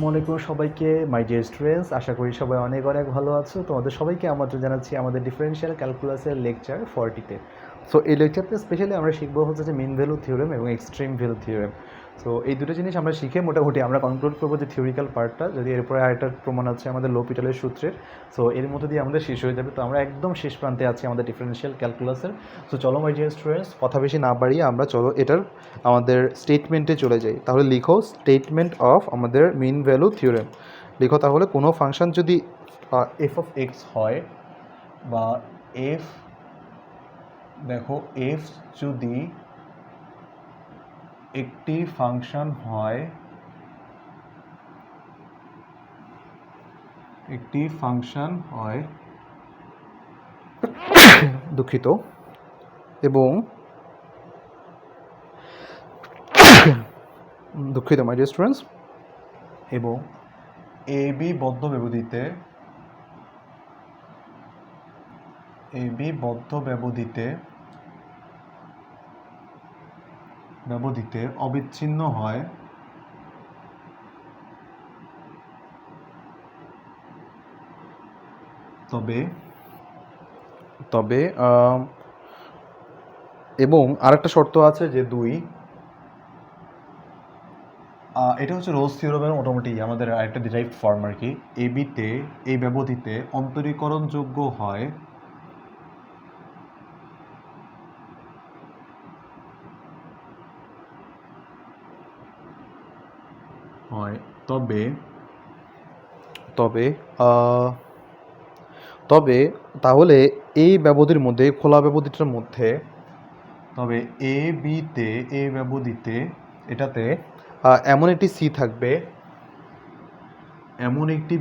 আসসালামু আলাইকুম সবাইকে মাই ডিয়ার স্টুডেন্টস, আশা করি সবাই অনেক অনেক ভালো আছো। তোমাদের সবাইকে আমন্ত্রণ জানাচ্ছি আমাদের ডিফারেনশিয়াল ক্যালকুলাসের লেকচার 40-তে। সো এই লেকচারতে স্পেশালি আমরা শিখবো হচ্ছে যে মিন ভ্যালু থিওরেম এবং এক্সট্রিম ভ্যালু থিওরেম। সো এই দুটো জিনিস আমরা শিখে মোটামুটি আমরা কনক্লুড করবো যে থিওরিক্যাল পার্টটা, যদি এরপরে আরেকটা প্রমাণ আছে আমাদের লোপিটালের সূত্রের। সো এর মধ্যে দিয়ে আমাদের শেষ হয়ে যাবে। তো আমরা একদম শেষ প্রান্তে আছি আমাদের ডিফারেনশিয়াল ক্যালকুলাসের। সো চলো মাই ডিয়ার স্টুডেন্টস, কথা বেশি না বাড়িয়ে আমরা চলো এটার আমাদের স্টেটমেন্টে চলে যাই। তাহলে লিখো স্টেটমেন্ট অফ আমাদের মিন ভ্যালু থিওরেম। লিখো তাহলে কোনো ফাংশন যদি এফ অফ এক্স হয় বা এফ, দেখো এফ যদি একটি ফাংশন হয়, দুঃখিত, এবং দুঃখিত মাই ডিয়ার স্টুডেন্টস, এবং এ বি বদ্ধ ব্যবধিতে অবিচ্ছিন্ন হয়, তবে এবং আরেকটা শর্ত আছে যে 2, এটা হচ্ছে রোজ থিওরেমের মোটামুটি আমাদের আরেকটা ডিরাইভড ফর্ম আর কি। এ বিতে এই ব্যবধিতে অন্তরীকরণযোগ্য হয় তবে তবে তবে তাহলে এই ব্যবধির মধ্যে, খোলা ব্যবধিটার মধ্যে, তবে এ বিতে এই ব্যবধিতে এটাতে এমন একটি সি থাকবে, এমন একটি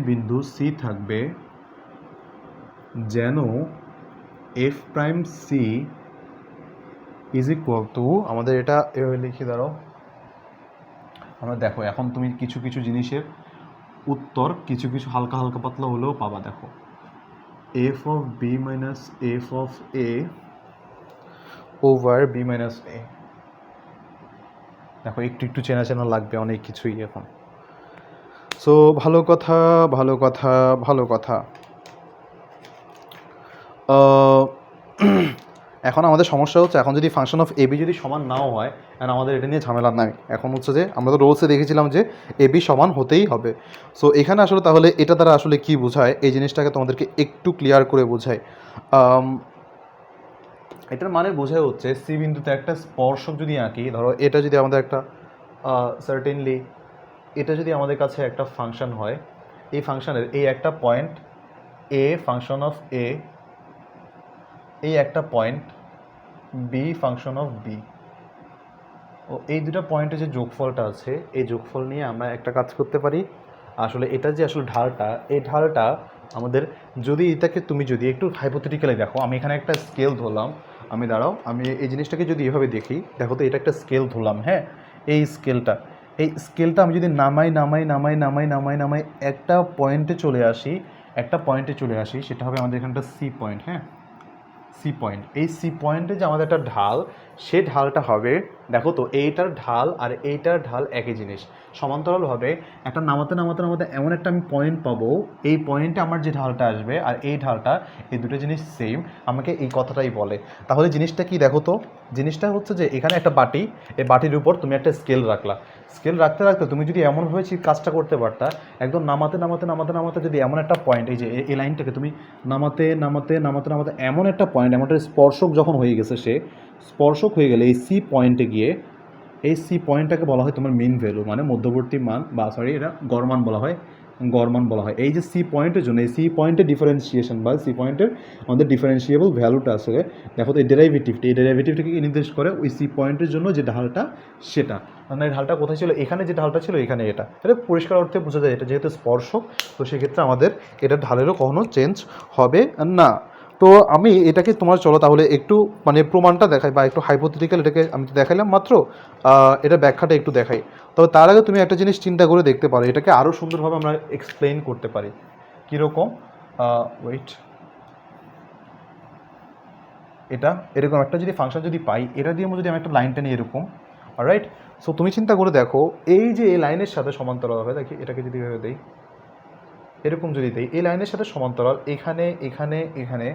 বিন্দু সি থাকবে যেন F prime C is equal to, আমাদের এটা লিখে দাঁড়াও। আমরা দেখো এখন তুমি কিছু কিছু জিনিসের উত্তর কিছু কিছু হালকা হালকা পাতলা হলেও পাবা। দেখো f of B minus F of A over B minus a. দেখো একটু একটু চেনা চেনা লাগবে অনেক কিছুই এখন। সো ভালো কথা। এখন আমাদের সমস্যা হচ্ছে, এখন যদি ফাংশন অফ এবি যদি সমান নাও হয়, অ্যান্ড আমাদের এটা নিয়ে ঝামেলা নাই। এখন হচ্ছে যে আমরা তো রোলসে দেখেছিলাম যে এবি সমান হতেই হবে। সো এখানে আসলে তাহলে এটা দ্বারা আসলে কি বোঝায়, এই জিনিসটাকে তোমাদেরকে একটু ক্লিয়ার করে বোঝায়। এটার মানে বোঝায় হচ্ছে সি বিন্দুতে একটা স্পর্শক যদি আঁকি, ধরো এটা যদি আমাদের একটা সার্টেনলি এটা যদি আমাদের কাছে একটা ফাংশন হয়, এই ফাংশনের এই একটা point a function of a, এই একটা point b function of b, ও এই দুটো পয়েন্টে যে যোগফলটা আছে, এই যোগফল নিয়ে আমরা একটা কাজ করতে পারি। আসলে এটা যে আসলে ঢালটা, এই ঢালটা আমাদের, যদি এটাকে তুমি যদি একটু হাইপোথেটিক্যালি দেখো, আমি এখানে একটা স্কেল ধরলাম, আমি এই জিনিসটাকে যদি এভাবে দেখি, দেখো তো এটা একটা স্কেল ধরলাম, হ্যাঁ, এই স্কেলটা আমি যদি নামাই একটা পয়েন্টে চলে আসি, সেটা হবে আমাদের এখানটা সি পয়েন্ট, হ্যাঁ, সি পয়েন্ট। এই সি পয়েন্টে যে আমাদের একটা ঢাল, সে ঢালটা হবে, দেখো তো এইটার ঢাল আর এইটার ঢাল একই জিনিস, সমান্তরালভাবে একটা নামাতে এমন একটা আমি পয়েন্ট পাবো, এই পয়েন্টে আমার যে ঢালটা আসবে আর এই ঢালটা, এই দুটো জিনিস সেম, আমাকে এই কথাটাই বলে। তাহলে জিনিসটা কি দেখো তো, জিনিসটা হচ্ছে যে এখানে একটা বাটি, এই বাটির উপর তুমি একটা স্কেল রাখতে তুমি যদি এমনভাবে কাজটা করতে পারতা, একদম নামাতে যদি এমন একটা পয়েন্ট, এই যে এই লাইনটাকে তুমি নামাতে এমন একটা পয়েন্ট, এমন একটা স্পর্শক যখন হয়ে গেছে, সে স্পর্শক হয়ে গেলে এই সি পয়েন্টে গিয়ে, এই সি পয়েন্টটাকে বলা হয় তোমার মিন ভ্যালু, মানে মধ্যবর্তী মান, বা সরি এটা গড় মান বলা হয়। এই যে সি পয়েন্টের জন্য, এই সি পয়েন্টের ডিফারেন্সিয়েশন বা সি পয়েন্টের আমাদের ডিফারেন্সিয়েবল ভ্যালুটা আসলে, দেখো তো এই ডেরিভেটিভটাকে ইনডিউস করে ওই সি পয়েন্টের জন্য যে ঢালটা, সেটা মানে ঢালটা কোথায় ছিল, এখানে যে ঢালটা ছিল এখানে, এটা পরিষ্কার অর্থে বোঝা যায়, এটা যেহেতু স্পর্শক, তো সেক্ষেত্রে আমাদের এটা ঢালেরও কখনো চেঞ্জ হবে না। তো আমি এটাকে তোমার, চলো তাহলে একটু মানে প্রমাণটা দেখাই, বা একটু হাইপোথেটিক্যাল এটাকে আমি তো দেখাইলাম মাত্র, এটা ব্যাখ্যাটা একটু দেখাই। তবে তার আগে তুমি একটা জিনিস চিন্তা করে দেখতে পারো, এটাকে আরও সুন্দরভাবে আমরা এক্সপ্লেইন করতে পারি। কীরকম, ওয়েট, এটা এরকম একটা যদি ফাংশন যদি পাই, এটা দিয়ে যদি আমি একটা লাইন টেনে এরকম, অলরাইট। সো তুমি চিন্তা করে দেখো এই যে এই লাইনের সাথে সমান্তরাল হবে, দেখি এটাকে যদি ভেবে দেই, এরকম যদি দেই, এই লাইনের সাথে সমান্তরাল এখানে এখানে এখানে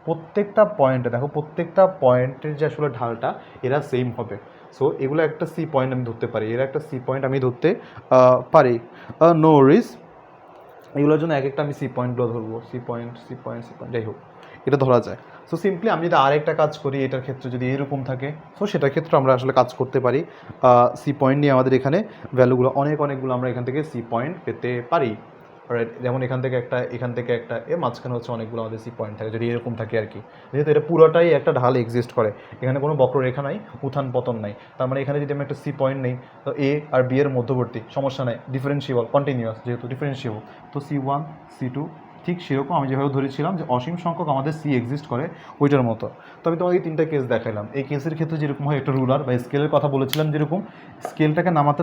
প্রত্যেকটা পয়েন্টে দেখো, প্রত্যেকটা পয়েন্টের যে আসলে ঢালটা এরা সেম হবে। সো এগুলো একটা সি পয়েন্ট আমি ধরতে পারি, এরা একটা সি পয়েন্ট আমি ধরতে পারি, নো রিস। এগুলোর জন্য এক একটা আমি সি পয়েন্টগুলো ধরবো, C point C point C point, যাই হোক এটা ধরা যায়। সো সিম্পলি আমি যদি আরেকটা কাজ করি, এটার ক্ষেত্রে যদি এরকম থাকে, সো সেটার ক্ষেত্রে আমরা আসলে কাজ করতে পারি। সি পয়েন্ট নিয়ে আমাদের এখানে ভ্যালুগুলো অনেকগুলো আমরা এখান থেকে সি পয়েন্ট পেতে পারি, রাইট। যেমন এখান থেকে একটা এর মাঝখানে হচ্ছে অনেকগুলো আমাদের সি পয়েন্ট থাকে যদি এরকম থাকে আর কি। যেহেতু এটা পুরোটাই একটা ঢাল এক্সিস্ট করে, এখানে কোনো বক্ররেখা নাই, উত্থান পতন নাই, তার মানে এখানে যদি আমি একটা সি পয়েন্ট নেই, তো এ আর বি এর মধ্যবর্তী, সমস্যা নাই, ডিফারেন্সিয়েবল কন্টিনিউয়াস, যেহেতু ডিফারেন্সিয়েবল, তো C1 C2 ঠিক সেরকম আমি যেভাবে ধরেছিলাম যে অসীম সংখ্যক আমাদের সি এক্সিস্ট করে ওইটার মতো। তো আমি তোমাকে তিনটা কেস দেখালাম। এই কেসের ক্ষেত্রে যেরকম হয় একটা রুলার বা স্কেলের কথা বলেছিলাম, যেরকম স্কেলটাকে নামাতে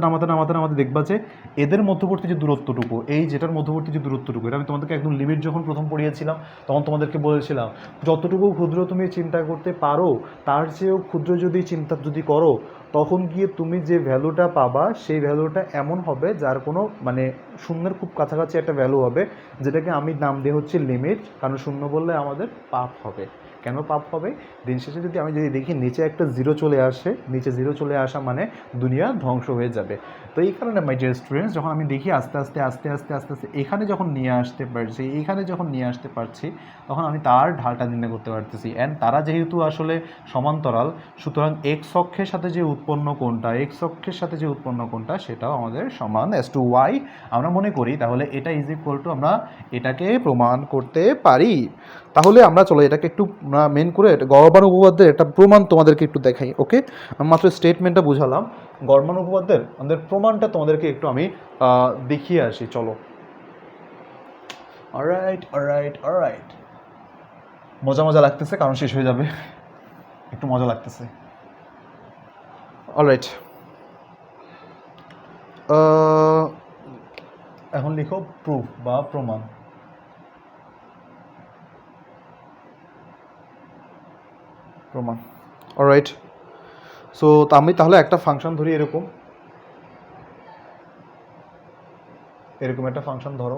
দেখবা যে এদের মধ্যবর্তী যে দূরত্বটুকু, এই যেটার মধ্যবর্তী যে দূরত্বটুকু, এটা আমি তোমাদেরকে একদম লিমিট যখন প্রথম পড়িয়েছিলাম তখন তোমাদেরকে বলেছিলাম যতটুকু ক্ষুদ্র তুমি চিন্তা করতে পারো তার চেয়েও ক্ষুদ্র যদি চিন্তা যদি করো, তখন গিয়ে তুমি যে ভ্যালুটা পাবা সেই ভ্যালুটা এমন হবে যার কোনো মানে শূন্যের খুব কাছাকাছি একটা ভ্যালু হবে, যেটাকে আমি নাম দিয়ে হচ্ছে লিমিট। কারণ শূন্য বললে আমাদের পাপ হবে। কেন পাপ হবে? দিন শেষে যদি আমি দেখি নিচে একটা জিরো চলে আসে, নিচে জিরো চলে আসা মানে দুনিয়া ধ্বংস হয়ে যাবে। তো এই কারণে মাই ডিয়ার স্টুডেন্টস, যখন আমি দেখি আস্তে আস্তে এখানে যখন নিয়ে আসতে পারছি তখন আমি তার ঢালটা নির্ণয় করতে পারতেছি। অ্যান্ড তারা যেহেতু আসলে সমান্তরাল, সুতরাং এক্স অক্ষের সাথে যে উৎপন্ন কোণটা সেটাও আমাদের সমান অ্যাজ টু ওয়াই আমরা মনে করি। তাহলে এটা ইজ ইকুয়াল টু, আমরা এটাকে প্রমাণ করতে পারি। তাহলে আমরা চলো এটাকে একটু মেন করে গড়মান উপপাদ্যের একটা প্রমাণ তোমাদেরকে একটু দেখাই। ওকে, আমি মাত্র স্টেটমেন্টটা বুঝালাম, গড়মান উপপাদ্যের আমাদের প্রমাণটা তোমাদেরকে একটু আমি দেখিয়ে আসি। চলো, অলরাইট। মজা লাগতেছে কারণ শেষ হয়ে যাবে, একটু মজা লাগতেছে। অলরাইট, এখন লিখো প্রুফ বা প্রমাণ। অলরাইট, সো আমি তাহলে একটা ফাংশন ধরি, এরকম একটা ফাংশন ধরো,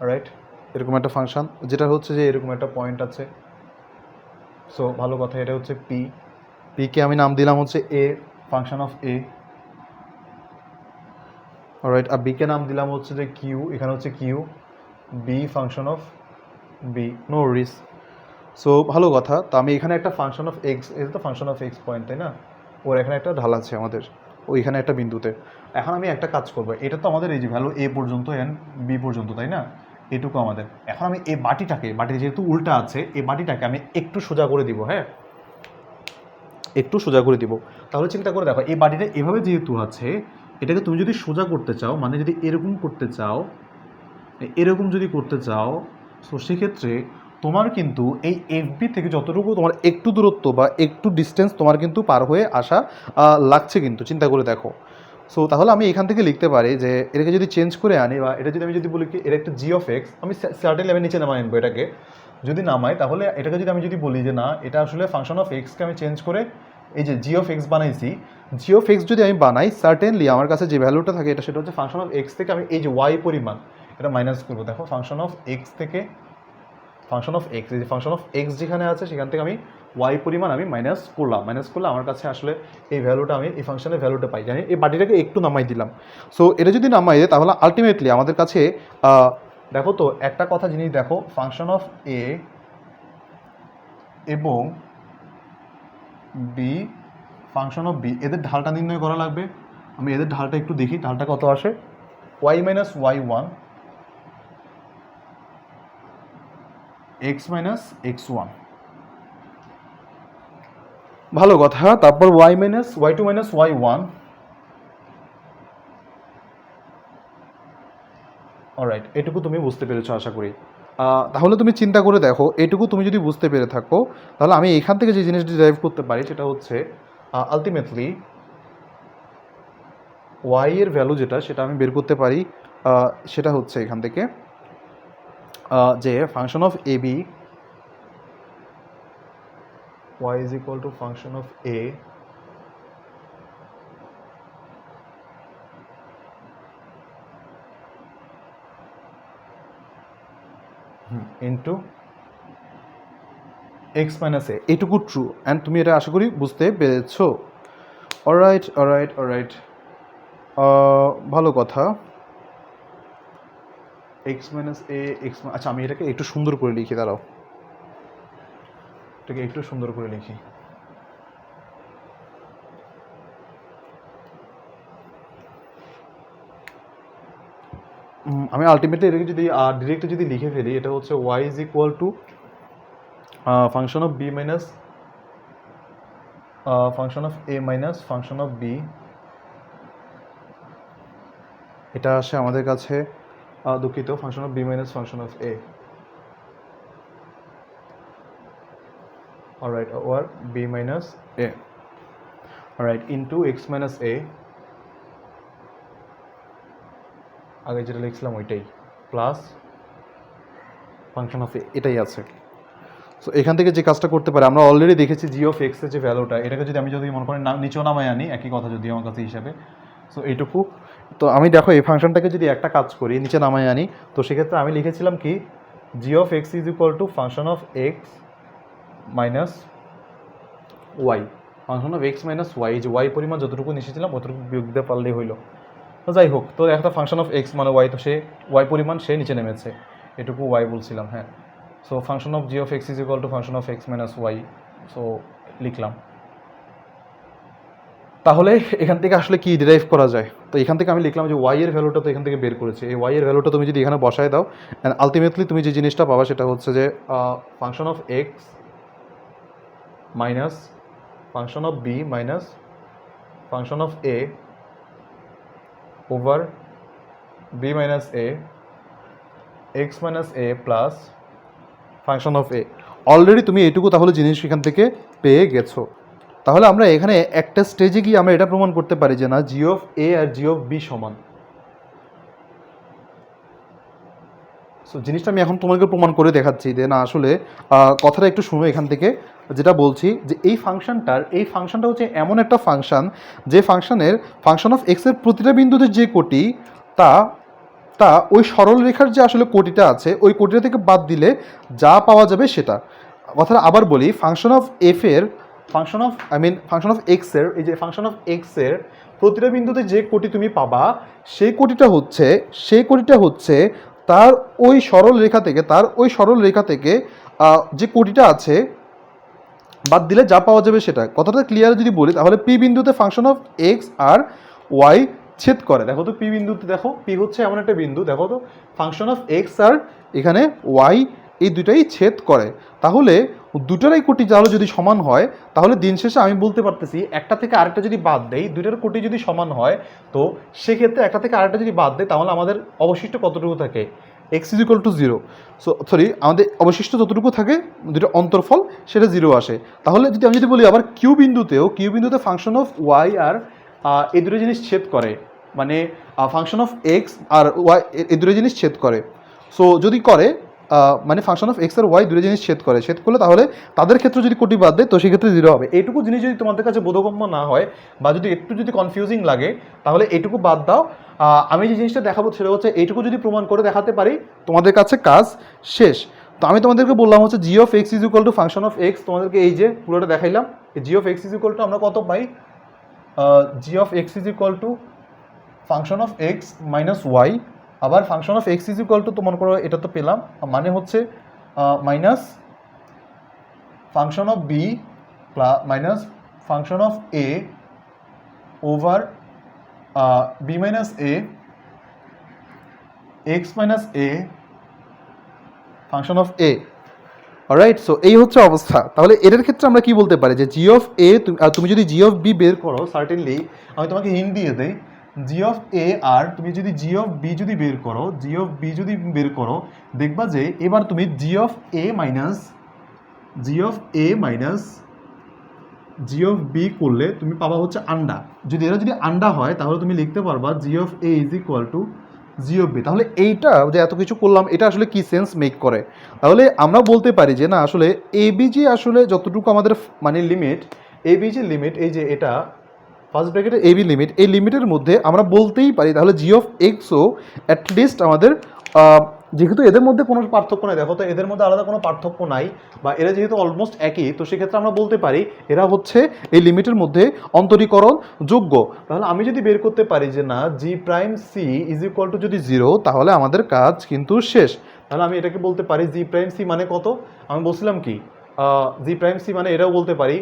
রাইট। এরকম একটা ফাংশন যেটা হচ্ছে যে এরকম একটা পয়েন্ট আছে। সো ভালো কথা, এটা হচ্ছে পিকে আমি নাম দিলাম হচ্ছে A, function of A, alright. আর বিকে নাম দিলাম হচ্ছে যে কিউ, এখানে হচ্ছে Q, B function of B, no worries. So ভালো কথা, তো আমি এখানে একটা ফাংশন অফ এক্স, এটা তো ফাংশন অফ এক্স পয়েন্ট, তাই না? ওর এখানে একটা ঢাল আছে আমাদের ওইখানে একটা বিন্দুতে। এখন আমি একটা কাজ করবো, এটা তো আমাদের এই যে ভ্যালু এ পর্যন্ত এন বি পর্যন্ত, তাই না? এটুকু আমাদের। এখন আমি এই বাটিটাকে যেহেতু উল্টা আছে, এই বাটিটাকে আমি একটু সোজা করে দিব, হ্যাঁ, একটু সোজা করে দিব। তাহলে চিন্তা করে দেখো, এই বাটিটা এভাবে যেহেতু আছে, এটাকে তুমি যদি সোজা করতে চাও, মানে যদি এরকম করতে চাও, সো সেক্ষেত্রে তোমার কিন্তু এই এফবি থেকে যতটুকু তোমার একটু দূরত্ব বা একটু ডিস্টেন্স তোমার কিন্তু পার হয়ে আসা লাগছে, কিন্তু চিন্তা করে দেখো। সো তাহলে আমি এখান থেকে লিখতে পারি যে এটাকে যদি চেঞ্জ করে আনি, বা এটা যদি আমি বলি কি এটা একটা জি অফ এক্স, আমি সার্টেন লেভেল নিচে নামাই আনবো এটাকে, যদি নামাই তাহলে এটাকে যদি আমি বলি যে না, এটা আসলে ফাংশন অফ এক্সকে আমি চেঞ্জ করে এই যে জি অফ এক্স বানাইছি, জি অফ এক্স যদি আমি বানাই, সার্টেনলি আমার কাছে যে ভ্যালুটা থাকে এটা সেটা হচ্ছে ফাংশন অফ এক্স থেকে আমি এই যে ওয়াই পরিমাণ এটা মাইনাস করবো। দেখো ফাংশন অফ এক্স থেকে ফাংশন অফ এক্স, এই যে ফাংশন অফ এক্স যেখানে আছে সেখান থেকে আমি ওয়াই পরিমাণ আমি মাইনাস করলে আমার কাছে আসলে এই ভ্যালুটা, আমি এই ফাংশনের ভ্যালুটা পাই। জানি এই বাটিটাকে একটু নামাই দিলাম। সো এটা যদি নামাই দেয় তাহলে আলটিমেটলি আমাদের কাছে দেখো তো একটা কথা জিনিস দেখো, ফাংশন অফ এ এবং বি, ফাংশন অফ বি, এদের ঢালটা নির্ণয় করা লাগবে। আমি এদের ঢালটা একটু দেখি, ঢালটা কত আসে, Y minus Y one, X minus X one, ভালো কথা। তারপর Y two minus Y one, alright. এটুকু তুমি বুঝতে পেরেছো আশা করি। তাহলে তুমি চিন্তা করে দেখো, এটুকু তুমি যদি বুঝতে পেরে থাকো তাহলে আমি এখান থেকে যে জিনিসটি ড্রাইভ করতে পারি সেটা হচ্ছে আলটিমেটলি ওয়াই এর ভ্যালু যেটা সেটা আমি বের করতে পারি, সেটা হচ্ছে এখান থেকে যে function of a b y is equal to function of a into x minus a, এটুকু ট্রু। অ্যান্ড তুমি এটা আশা করি বুঝতে পেরেছো। অলরাইট অলরাইট অলরাইট, ভালো কথা। এক্স মাইনাস এ এক্স, আচ্ছা আমি এটাকে একটু সুন্দর করে লিখি, দাঁড়াও, এটাকে একটু সুন্দর করে লিখি। আমি আলটিমেটলি এটাকে যদি ডিরেক্ট যদি লিখে ফেলি, এটা হচ্ছে y is equal to function of B minus function of a minus function of b. এটা আসে আমাদের কাছে, দুঃখিত, function of B minus function of A, alright, or b minus a, alright, into x minus a, আগে যেটা লিখছিলাম ওইটাই, plus function of এ, এটাই আছে। সো এখান থেকে যে কাজটা করতে পারে, আমরা অলরেডি দেখেছি জি অফ এক্সের যে ভ্যালুটা, এটাকে যদি আমি মনে করি নিচেও নামায় আনি, একই কথা যদি আমার কাছে হিসাবে, সো এইটুকু। তো আমি দেখো এই ফাংশনটাকে যদি একটা কাজ করি, নিচে নামায় আনি, তো সেক্ষেত্রে আমি লিখেছিলাম কি, g of x is equal to function of x minus y, function of x minus y, যে ওয়াই পরিমাণ যতটুকু নিয়েছিলাম অতটুকু বিয়োগ দিতে পারলেই হইলো। তো যাই হোক, তো একটা ফাংশন অফ এক্স মানে ওয়াই, তো সে ওয়াই পরিমাণ সে নিচে নেমেছে, এটুকু ওয়াই বলছিলাম, হ্যাঁ। So function of G of x is equal to function of x minus Y, so লিখলাম। তাহলে এখান থেকে আসলে কি ডিরাইভ করা যায়? তো এখান থেকে আমি লিখলাম যে ওয়াই এর ভ্যালুটা তো এখান থেকে বের করেছে, এই ওয়াই এর ভ্যালুটা তুমি যদি এখানে বসায় দাও, অ্যান্ড আলটিমেটলি তুমি যে জিনিসটা পাবা সেটা হচ্ছে যে function of x minus function of B minus function of A over B minus A x minus A plus function of A. Already তুমি এটুকু তাহলে জিনিস এখান থেকে পেয়ে গেছো। তাহলে আমরা এখানে একটা স্টেজে গিয়ে আমরা এটা প্রমাণ করতে পারি যে না, জি অফ এ আর জি অফ বি সমান। সো জিনিসটা আমি এখন তোমাকে প্রমাণ করে দেখাচ্ছি যে না, আসলে কথাটা একটু শুনো এখান থেকে, যেটা বলছি যে এই ফাংশনটা হচ্ছে এমন একটা ফাংশন, যে ফাংশনের ফাংশন অফ এক্সের প্রতিটা বিন্দুতে যে কোটি, তা তা ওই সরল রেখার যে আসলে কোটিটা আছে, ওই কোটিটা থেকে বাদ দিলে যা পাওয়া যাবে সেটা। কথাটা আবার বলি, ফাংশন অফ এফের ফাংশন অফ এক্সের, এই যে ফাংশন অফ এক্সের প্রতিটা বিন্দুতে যে কোটি তুমি পাবা, সেই কোটিটা হচ্ছে তার ওই সরল রেখা থেকে যে কোটিটা আছে বাদ দিলে যা পাওয়া যাবে সেটা। কথাটা ক্লিয়ার যদি বলি, তাহলে পি বিন্দুতে ফাংশন অফ এক্স আর ওয়াই ছেদ করে। দেখো তো পি বিন্দুতে, দেখো পি হচ্ছে এমন একটা বিন্দু, দেখো তো ফাংশন অফ এক্স আর এখানে ওয়াই এই দুটাই ছেদ করে। তাহলে দুটারই কোটি তাহলে যদি সমান হয়, তাহলে দিন শেষে আমি বলতে পারতেছি একটা থেকে আরেকটা যদি বাদ দেই, দুটার কোটি যদি সমান হয়, তো সেক্ষেত্রে একটা থেকে আরেকটা যদি বাদ দেয়, তাহলে আমাদের অবশিষ্ট কতটুকু থাকে, x is equal to zero. So sorry, আমাদের অবশিষ্ট যতটুকু থাকে দুটো অন্তরফল সেটা জিরো আসে। তাহলে আমি যদি বলি আবার কিউ বিন্দুতে ফাংশন অফ ওয়াই আর এই দুটো জিনিস ছেদ করে, মানে ফাংশন অফ এক্স আর ওয়াই এই দুটো জিনিস ছেদ করে। সো যদি করে মানে ফাংশন অফ এক্স আর ওয়াই দুটো জিনিস ছেদ করলে তাহলে তাদের ক্ষেত্রে যদি কোটি বাদ দেয়, তো সেক্ষেত্রে জিরো হবে। এইটুকু জিনিস যদি তোমাদের কাছে বোধগম্য না হয়, বা যদি একটু যদি কনফিউজিং লাগে, তাহলে এইটুকু বাদ দাও। আমি যে জিনিসটা দেখাবো সেটা হচ্ছে এইটুকু যদি প্রমাণ করে দেখাতে পারি, তোমাদের কাছে কাজ শেষ। তো আমি তোমাদেরকে বললাম হচ্ছে g of x is equal to function of x, তোমাদেরকে এই যে পুরোটা দেখাইলাম, g of x is equal to আমরা কত পাই, g of x is equal to function of x minus y, আবার function of x is equal to তোমার করো, এটা তো পেলাম, মানে হচ্ছে minus function of B minus function of A over B minus A x minus a function of A. Alright, so এই হচ্ছে অবস্থা। তাহলে এটার ক্ষেত্রে আমরা কি বলতে পারি যে জি অফ এ, তুমি যদি জি অফ বি বের করো, সার্টেনলি আমি তোমাকে হিন্ট দিয়ে দেই, জি অফ এ আর তুমি যদি জি অফ বি যদি বের করো, দেখবা যে এবার তুমি g of a minus g of b করলে তুমি পাবা হচ্ছে আন্ডা। যদি এরা যদি আন্ডা হয়, তাহলে তুমি লিখতে পারবা g of A is equal to G of b. তাহলে এইটা যে এত কিছু করলাম এটা আসলে কি সেন্স মেক করে? তাহলে আমরা বলতে পারি যে না আসলে এবি যে আসলে যতটুকু আমাদের মানে লিমিট, এবি যে লিমিট এই যে এটা ফার্স্ট ব্র্যাকেটের এবি লিমিট, এই লিমিটের মধ্যে আমরা বলতেই পারি তাহলে জি অফ এক্সও অ্যাটলিস্ট আমাদের যেহেতু এদের মধ্যে কোনো পার্থক্য নাই, দেখো তো এদের মধ্যে আলাদা কোনো পার্থক্য নাই বা এরা যেহেতু অলমোস্ট একই, তো সেক্ষেত্রে আমরা বলতে পারি এরা হচ্ছে এই লিমিটের মধ্যে অন্তরীকরণ যোগ্য। তাহলে আমি যদি বের করতে পারি যে না g prime C is equal to যদি 0, তাহলে আমাদের কাজ কিন্তু শেষ। তাহলে আমি এটাকে বলতে পারি জি প্রাইম সি মানে কত, আমি বলছিলাম কি জি প্রাইম সি মানে এটাও বলতে পারি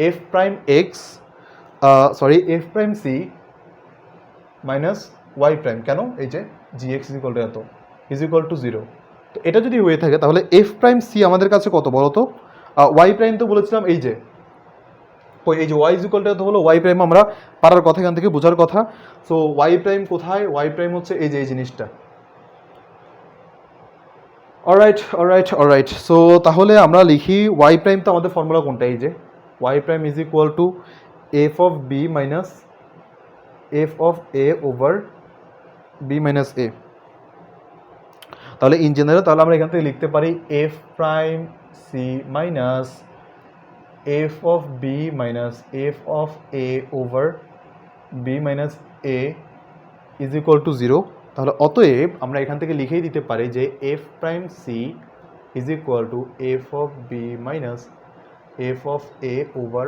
F prime X F prime C minus Y prime. কেন? এই যে G X is equal to এত ইজ ইকুয়াল টু 0। তো এটা যদি হয়ে থাকে তাহলে এফ প্রাইম সি আমাদের কাছে কত বলো তো? ওয়াই প্রাইম তো বলেছিলাম এই যে ওয়াই ইজ ইকুয়াল টু এত হলো ওয়াই প্রাইম আমরা পারার কথা, এখান থেকে বোঝার কথা। সো ওয়াই প্রাইম কোথায়? ওয়াই প্রাইম হচ্ছে এই যে এই জিনিসটা। অলরাইট। সো তাহলে আমরা লিখি ওয়াই প্রাইম, তো আমাদের ফর্মুলা কোনটা? এই যে y prime is equal to F of B minus F of A over B minus a. তাহলে ইন জেনারেল তাহলে আমরা এখান থেকে লিখতে পারি F prime C minus F of B minus F of A over B minus a is equal to 0। তাহলে অতএব আমরা এখান থেকে লিখেই দিতে পারি যে F prime C is equal to F of B minus F of A over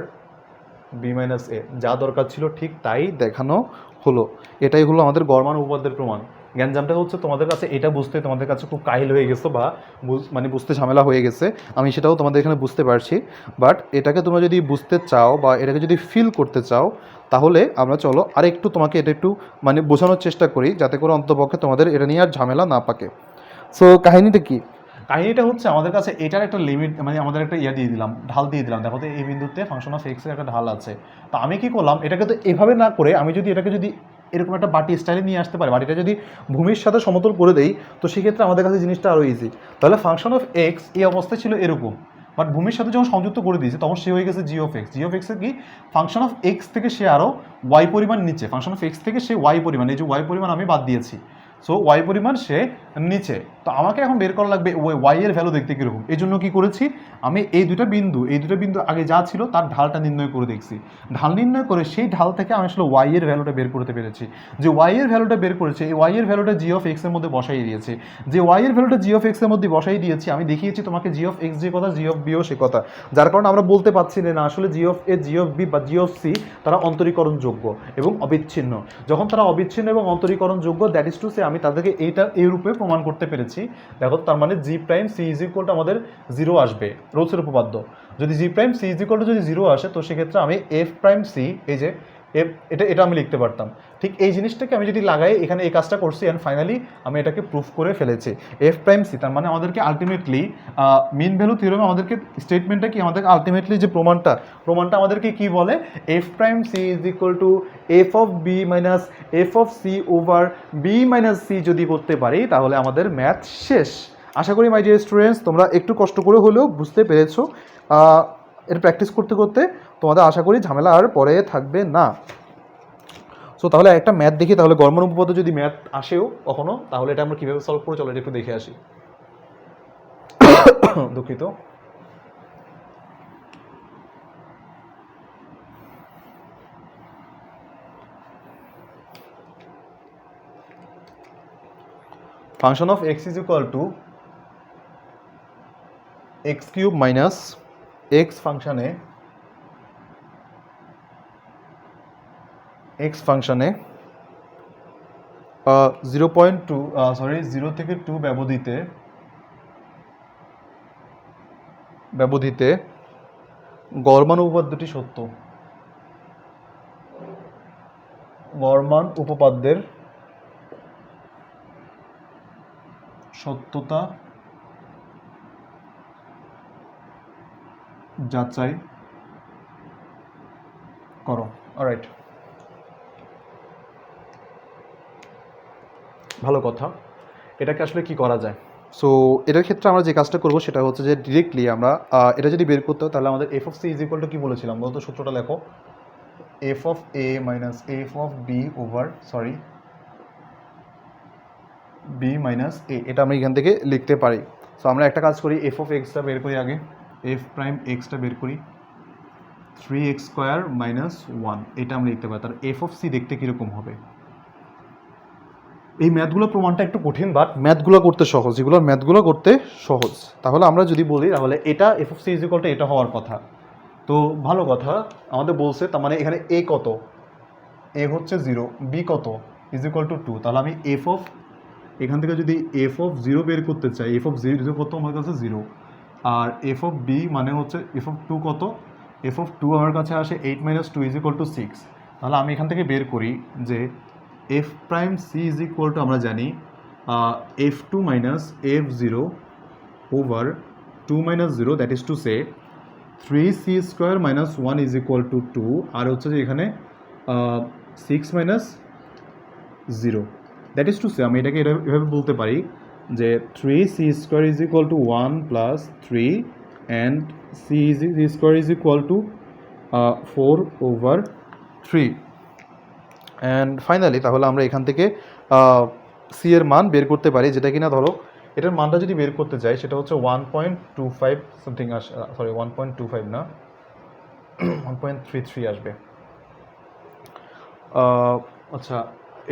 B minus a. যা দরকার ছিল ঠিক তাই দেখানো হলো। এটাই হলো আমাদের গড়মান উপপাদ্যের প্রমাণ। জ্ঞানজামটা হচ্ছে তোমাদের কাছে এটা বুঝতে তোমাদের কাছে খুব কাহিল হয়ে গেছে বা মানে বুঝতে ঝামেলা হয়ে গেছে, আমি সেটাও তোমাদের এখানে বুঝতে পারছি। বাট এটাকে তোমরা যদি বুঝতে চাও বা এটাকে যদি ফিল করতে চাও তাহলে আমরা চলো আরেকটু তোমাকে এটা একটু মানে বোঝানোর চেষ্টা করি, যাতে করে অন্ততপক্ষে তোমাদের এটা নিয়ে আর ঝামেলা না পাকে। সো কাহিনীটা কি? কাহিনীটা হচ্ছে আমাদের কাছে এটার একটা লিমিট মানে আমাদের একটা দিয়ে দিলাম, ঢাল দিয়ে দিলাম। দেখো তো এই বিন্দুতে ফাংশন অফ এক্সের একটা ঢাল আছে। তো আমি কি করলাম, এটাকে তো এভাবে না করে আমি যদি এটাকে যদি এরকম একটা বাটি স্টাইলে নিয়ে আসতে পারি, বাটিটা যদি ভূমির সাথে সমতল করে দেই, তো সেক্ষেত্রে আমাদের কাছে জিনিসটা আরও ইজি। তাহলে ফাংশন অফ এক্স এই অবস্থায় ছিল এরকম, বাট ভূমির সাথে যখন সংযুক্ত করে দিয়েছে তখন সে হয়ে গেছে জি অফ এক্স। জি অফ এক্সের কি ফাংশন অফ এক্স থেকে সে আরও ওয়াই পরিমাণ নিচে, ফাংশন অফ এক্স থেকে সে ওয়াই পরিমাণ, এই যে ওয়াই পরিমাণ আমি বাদ দিয়েছি, সো ওয়াই পরিমাণ সে নিচে। তো আমাকে এখন বের করা লাগবে ওই ওয়াই এর ভ্যালু দেখতে কীরকম। এই জন্য কী করেছি, আমি এই দুটো বিন্দু আগে যা ছিল তার ঢালটা নির্ণয় করে দেখছি। ঢাল নির্ণয় করে সেই ঢাল থেকে আমি আসলে ওয়াই এর ভ্যালুটা বের করতে পেরেছি। যে ওয়াই এর ভ্যালুটা বের করেছে, এই ওয়াই এর ভ্যালুটা জি অফ এক্সের মধ্যে বসাই দিয়েছি। যে ওয়াই এর ভ্যালুটা জি অফ এক্সের মধ্যে বসাই দিয়েছি, আমি দেখিয়েছি তোমাকে জি অফ এক্স যে কথা, জি অফ বিও সে কথা। যার কারণে আমরা বলতে পারছি না আসলে g of a, g of b বা জি অফ সি তারা অন্তরীকরণযোগ্য এবং অবিচ্ছিন্ন। যখন তারা অবিচ্ছিন্ন এবং অন্তরীকরণযোগ্য, দ্যাট ইজ টু সে আমি তাদেরকে এইটা এই রূপে প্রমাণ করতে পেরেছি। দেখো তার মানে g prime C is equal to আমাদের 0 আসবে, রোলসের উপপাদ্য। যদি g prime C is equal to যদি 0 আসে, তো সেক্ষেত্রে আমি এফ প্রাইম সি, এই যে এফ, এটা আমি লিখতে পারতাম। ঠিক এই জিনিসটাকে আমি যদি লাগাই এখানে এই কাজটা করছি, অ্যান্ড ফাইনালি আমি এটাকে প্রুফ করে ফেলেছি। এফ প্রাইম সি তার মানে আমাদেরকে আলটিমেটলি মিন ভ্যালু থিওরেমে আমাদেরকে স্টেটমেন্টটা কি, আমাদের আলটিমেটলি যে প্রমাণটা আমাদেরকে কি বলে, F prime C is equal to F of B minus F of C over B minus C যদি করতে পারি তাহলে আমাদের ম্যাথ শেষ। আশা করি মাই ডিয়ার স্টুডেন্টস তোমরা একটু কষ্ট করে হলেও বুঝতে পেরেছো। এটা প্র্যাকটিস করতে করতে তোমাদের আশা করি ঝামেলা আর পরে থাকবে না। সো তাহলে একটা ম্যাথ দেখি, তাহলে গড়মান উপপাদ্য যদি ম্যাথ আসেও কখনো, তাহলে এটা আমরা কীভাবে সলভ করে চলো এটা একটু দেখে আসি। দুঃখিত। Function of x is equal two x cube minus x ফাংশনে 0 থেকে 2 ব্যবধিতে গড়মান উপপাদ্যটি সত্য। গড়মান উপপাদ্যের সত্যতা যাচাই করো। অলরাইট, ভালো কথা। এটাকে আসলে কি করা যায়? সো এটার ক্ষেত্রে আমরা যে কাজটা করবো সেটা হচ্ছে যে ডিরেক্টলি আমরা এটা যদি বের করতে হয় তাহলে আমাদের f of C is equal to কী বলেছিলাম বলতো, সূত্রটা লেখো, f of a minus F of b over B minus a, এটা আমরা এখান থেকে লিখতে পারি। সো আমরা একটা কাজ করি, এফ অফ এক্সটা বের করি আগে, এফ প্রাইম এক্সটা বের করি, 3x² মাইনাস 1, এটা আমরা লিখতে পারি। তার এফ অফ সি দেখতে কীরকম হবে? এই ম্যাথগুলো প্রমাণটা একটু কঠিন, বাট ম্যাথগুলো করতে সহজ, এগুলোর ম্যাথগুলো করতে সহজ। তাহলে আমরা যদি বলি তাহলে এটা F of C is equal to এটা হওয়ার কথা। তো ভালো কথা, আমাদের বলছে, তার মানে এখানে এ কত, এ হচ্ছে 0, বি কত ইজ ইকুয়াল টু 2। তাহলে আমি এফ অফ, এখান থেকে যদি এফ অফ 0 বের করতে চাই, এফ অফ 0 কত আমার কাছে 0, আর এফ অফ বি মানে হচ্ছে এফ অফ 2 কত, এফ অফ 2 আমার কাছে আসে 8 মাইনাস 2 ইজ ইকুয়াল টু 6। তাহলে আমি এখান থেকে বের করি যে F prime C is equal to, আমরা জানি F two minus F 0 over 2 minus 0, that is to say 3c² minus 1 is equal to 2, আর হচ্ছে যে এখানে 6 minus 0, that is to say আমি এটাকে এভাবে বলতে পারি যে 3c² is equal to 1 plus 3 and c² is equal to 4 over 3। And finally তাহলে আমরা এখান থেকে সি এর মান বের করতে পারি, যেটা কিনা ধরো এটার মানটা যদি বের করতে চাই সেটা হচ্ছে 1.25 সামথিং, সরি 1.25 না, 1.33 আসবে। আচ্ছা,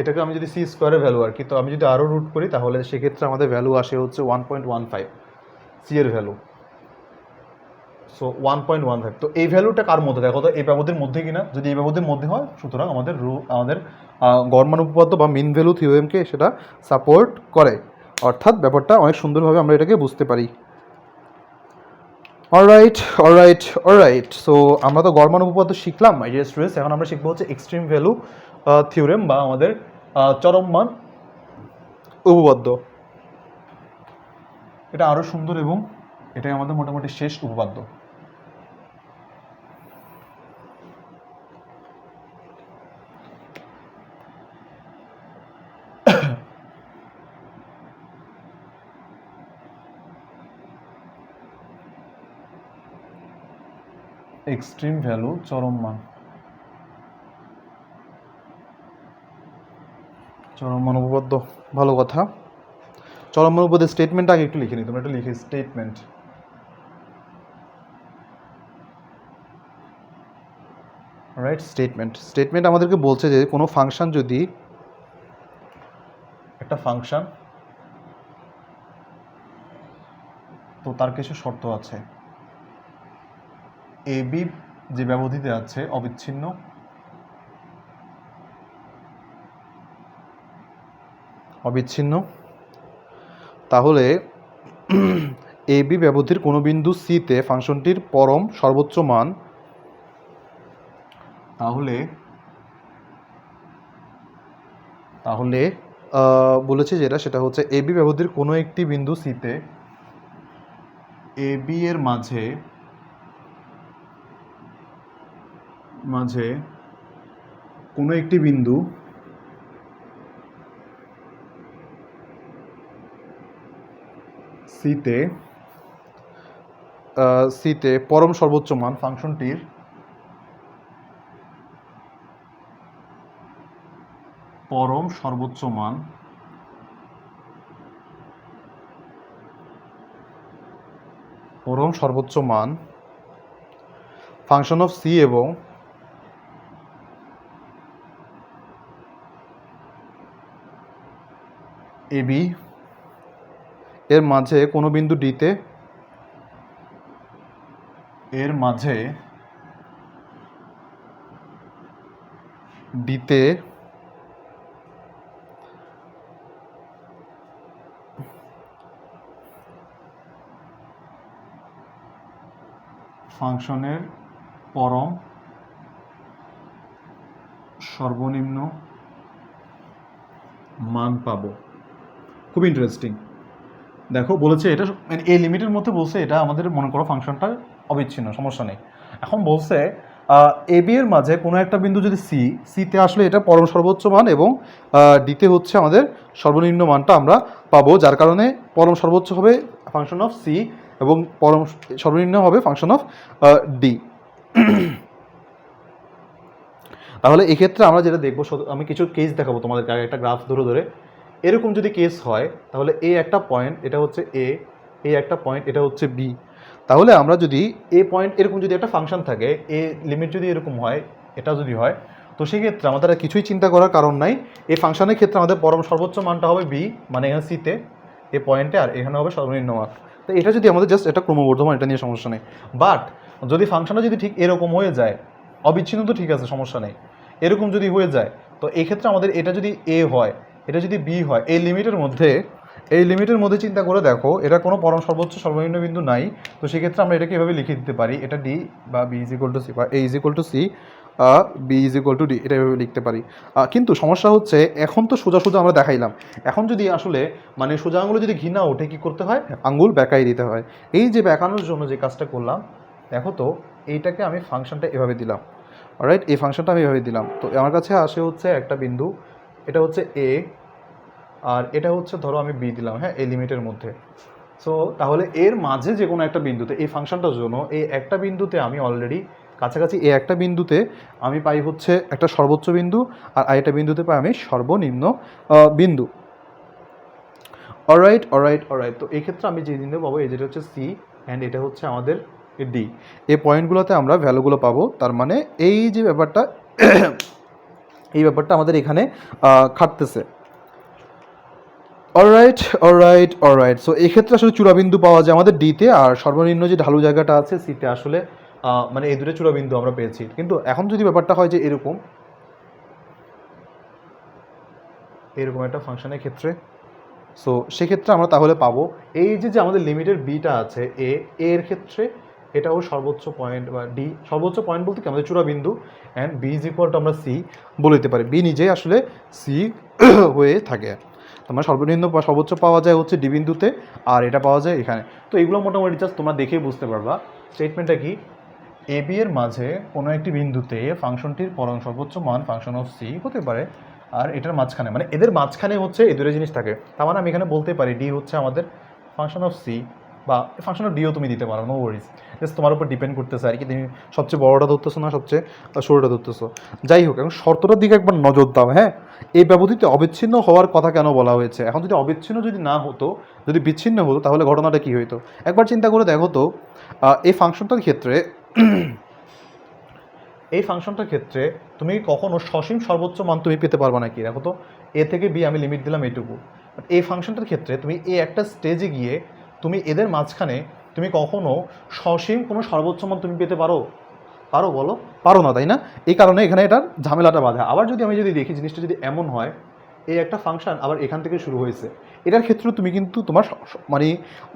এটাকে আমি যদি সি স্কোয়ারের ভ্যালু আর কি, তো আমি যদি আরও রুট করি তাহলে সেক্ষেত্রে আমাদের ভ্যালু আসে হচ্ছে 1.15 সি এর ভ্যালু। সো 1.15, তো এই ভ্যালুটা কার মধ্যে, দেখো তো এই ব্যবধির মধ্যে কিনা, যদি এই ব্যবধির মধ্যে হয় সুতরাং আমাদের গড় মান উপপাদ্য বা মিন ভ্যালু থিওরেমকে সেটা সাপোর্ট করে, অর্থাৎ ব্যাপারটা অনেক সুন্দরভাবে আমরা এটাকে বুঝতে পারি। অলরাইট, সো আমরা তো গড় মান উপপাদ্য শিখলাম মাই ডিয়ার স্টুডেন্টস, এখন আমরা শিখবো হচ্ছে এক্সট্রিম ভ্যালু থিওরেম বা আমাদের চরম মান উপপাদ্য। এটা আরও সুন্দর এবং এটাই আমাদের মোটামুটি শেষ উপপাদ্য। এক্সট্রিম ভ্যালু চরম মান উপপাদ্য, ভালো কথা। চরম মান উপপাদ্যের স্টেটমেন্টটা আগে একটু লিখে নিই, তোমরা একটু লিখে স্টেটমেন্ট। রাইট, স্টেটমেন্ট আমাদেরকে বলছে যে কোনো ফাংশন, যদি একটা ফাংশন, তো তার কিছু শর্ত আছে। এ বি যে ব্যবধিতে আছে অবিচ্ছিন্ন, তাহলে এ বি ব্যবধির কোনো বিন্দু সিতে ফাংশনটির পরম সর্বোচ্চ মান, তাহলে বলেছে যেটা, সেটা হচ্ছে এ বি ব্যবধির কোনো একটি বিন্দু সিতে, এ বি এর মাঝে কোনো একটি বিন্দু সিতে পরম সর্বোচ্চ মান, ফাংশনটির পরম সর্বোচ্চ মান ফাংশন অফ সি এবং এ বি এর মাঝে কোনো বিন্দু ডিতে, ফাংশনের পরম সর্বনিম্ন মান পাবো। খুব ইন্টারেস্টিং। দেখো বলেছে এটা মানে এই লিমিটের মধ্যে বলছে, এটা আমাদের মনে করো ফাংশনটা অবিচ্ছিন্ন, সমস্যা নেই। এখন বলছে এ বি এর মাঝে কোনো একটা বিন্দু যদি সিতে আসলে এটা পরম সর্বোচ্চ মান এবং ডিতে হচ্ছে আমাদের সর্বনিম্ন মানটা আমরা পাবো, যার কারণে পরম সর্বোচ্চ হবে ফাংশন অফ সি এবং পরম সর্বনিম্ন হবে ফাংশন অফ ডি। তাহলে এক্ষেত্রে আমরা যেটা দেখবো, আমি কিছু কেস দেখাবো তোমাদেরকে, আগে একটা গ্রাফ ধরে এরকম যদি কেস হয় তাহলে এ একটা পয়েন্ট, এটা হচ্ছে এ একটা পয়েন্ট, এটা হচ্ছে বি। তাহলে আমরা যদি এ পয়েন্ট এরকম যদি একটা ফাংশন থাকে, এ লিমিট যদি এরকম হয়, এটা যদি হয়, তো সেক্ষেত্রে আমাদের আর কিছুই চিন্তা করার কারণ নাই। এই ফাংশনের ক্ষেত্রে আমাদের পরম সর্বোচ্চ মানটা হবে বি, মানে এখানে সিতে এ পয়েন্টে, আর এখানে হবে সর্বনিম্ন মান। তো এটা যদি আমাদের জাস্ট এটা ক্রমবর্ধমান, এটা নিয়ে সমস্যা নেই। বাট যদি ফাংশনটা যদি ঠিক এরকম হয়ে যায়, অবিচ্ছিন্ন তো ঠিক আছে, সমস্যা নেই, এরকম যদি হয়ে যায়, তো এই ক্ষেত্রে আমাদের এটা যদি এ হয়, এটা যদি বি হয়, এই লিমিটের মধ্যে চিন্তা করে দেখো, এটা কোনো পরম সর্বোচ্চ সর্বনিম্ন বিন্দু নাই। তো সেক্ষেত্রে আমরা এটাকে এভাবে লিখে দিতে পারি, এটা ডি বা b is equal to c, বা a is equal to c, b is equal to d, এটা এভাবে লিখতে পারি। কিন্তু সমস্যা হচ্ছে এখন তো সোজা সোজা আমরা দেখাইলাম, এখন যদি আসলে মানে সোজা আঙুলে যদি ঘি না ওঠে, কী করতে হয়, আঙুল বেঁকাই দিতে হয়। এই যে বেঁকানোর জন্য যে কাজটা করলাম, দেখো তো এইটাকে আমি ফাংশনটা এভাবে দিলাম, অলরাইট, এই ফাংশনটা আমি এভাবে দিলাম। তো আমার কাছে আসে হচ্ছে একটা বিন্দু, এটা হচ্ছে এ, আর এটা হচ্ছে ধরো আমি বি দিলাম, হ্যাঁ, এই লিমিটের মধ্যে। সো তাহলে এর মাঝে যে কোনো একটা বিন্দুতে, এই ফাংশনটার জন্য এই একটা বিন্দুতে আমি অলরেডি কাছাকাছি, এই একটা বিন্দুতে আমি পাই হচ্ছে একটা সর্বোচ্চ বিন্দু, আর আরেকটা বিন্দুতে পাই আমি সর্বনিম্ন বিন্দু। অলরাইট। তো এই ক্ষেত্রে আমি যে বিন্দু পাবো, এই যেটা হচ্ছে সি, অ্যান্ড এটা হচ্ছে আমাদের ডি, এই পয়েন্টগুলোতে আমরা ভ্যালুগুলো পাবো। তার মানে এই যে ব্যাপারটা এই ব্যাপারটা আমাদের এখানে খাটতেছে। অলরাইট। সো এই ক্ষেত্রে আসলে চূড়াবিন্দু পাওয়া যায় আমাদের ডিতে, আর সর্বনিম্ন যে ঢালু জায়গাটা আছে সিতে আসলে মানে এই দুটো চূড়াবিন্দু আমরা পেয়েছি। কিন্তু এখন যদি ব্যাপারটা হয় যে এরকম একটা ফাংশনের ক্ষেত্রে, সো সেক্ষেত্রে আমরা তাহলে পাবো এই যে আমাদের লিমিটের বিটা আছে এর ক্ষেত্রে এটাও সর্বোচ্চ পয়েন্ট, বা ডি সর্বোচ্চ পয়েন্ট বলতে কি আমাদের চূড়াবিন্দু, and b is equal to আমরা সি বলে দিতে পারি, বি নিজেই আসলে সি হয়ে থাকে। তোমার সর্বনিম্ন বা সর্বোচ্চ পাওয়া যায় হচ্ছে ডি বিন্দুতে, আর এটা পাওয়া যায় এখানে। তো এগুলো মোটামুটি জাস্ট তোমরা দেখেই বুঝতে পারবা স্টেটমেন্টটা কি। এ বি এর মাঝে কোনো একটি বিন্দুতে ফাংশনটির পরম সর্বোচ্চ মান ফাংশন অফ সি হতে পারে, আর এটার মাঝখানে মানে এদের মাঝখানে হচ্ছে এই দুটো জিনিস থাকে। তার মানে আমি এখানে বলতে পারি ডি হচ্ছে আমাদের ফাংশন অফ সি, বা ফাংশন অফ ডিও তুমি দিতে পারো, নো ওয়ারিজ, জাস্ট তোমার উপর ডিপেন্ড করতেছে আর কি, তুমি সবচেয়ে বড়টা ধরতেছো না সবচেয়ে সরুটা ধরতেছো। যাই হোক, এখন শর্তটার দিকে একবার নজর দাও, হ্যাঁ। এই ব্যবধিতে অবিচ্ছিন্ন হওয়ার কথা কেন বলা হয়েছে? এখন যদি অবিচ্ছিন্ন যদি না হতো, যদি বিচ্ছিন্ন হতো, তাহলে ঘটনাটা কী হইতো একবার চিন্তা করে দেখো তো। এই ফাংশনটার ক্ষেত্রে তুমি কখনো সসীম সর্বোচ্চ মান তুমি পেতে পারবে নাকি? দেখো তো, এ থেকে বি আমি লিমিট দিলাম এইটুকু, বাট এই ফাংশনটার ক্ষেত্রে তুমি এই একটা স্টেজে গিয়ে তুমি এদের মাঝখানে তুমি কখনো সসীম কোনো সর্বোচ্চ মান তুমি পেতে পারো? বলো, পারো না, তাই না? এই কারণে এখানে এটার ঝামেলাটা বাধা। আবার যদি আমি যদি দেখি জিনিসটা যদি এমন হয়, এই একটা ফাংশন আবার এখান থেকে শুরু হয়েছে, এটার ক্ষেত্রে তুমি কিন্তু তোমার মানে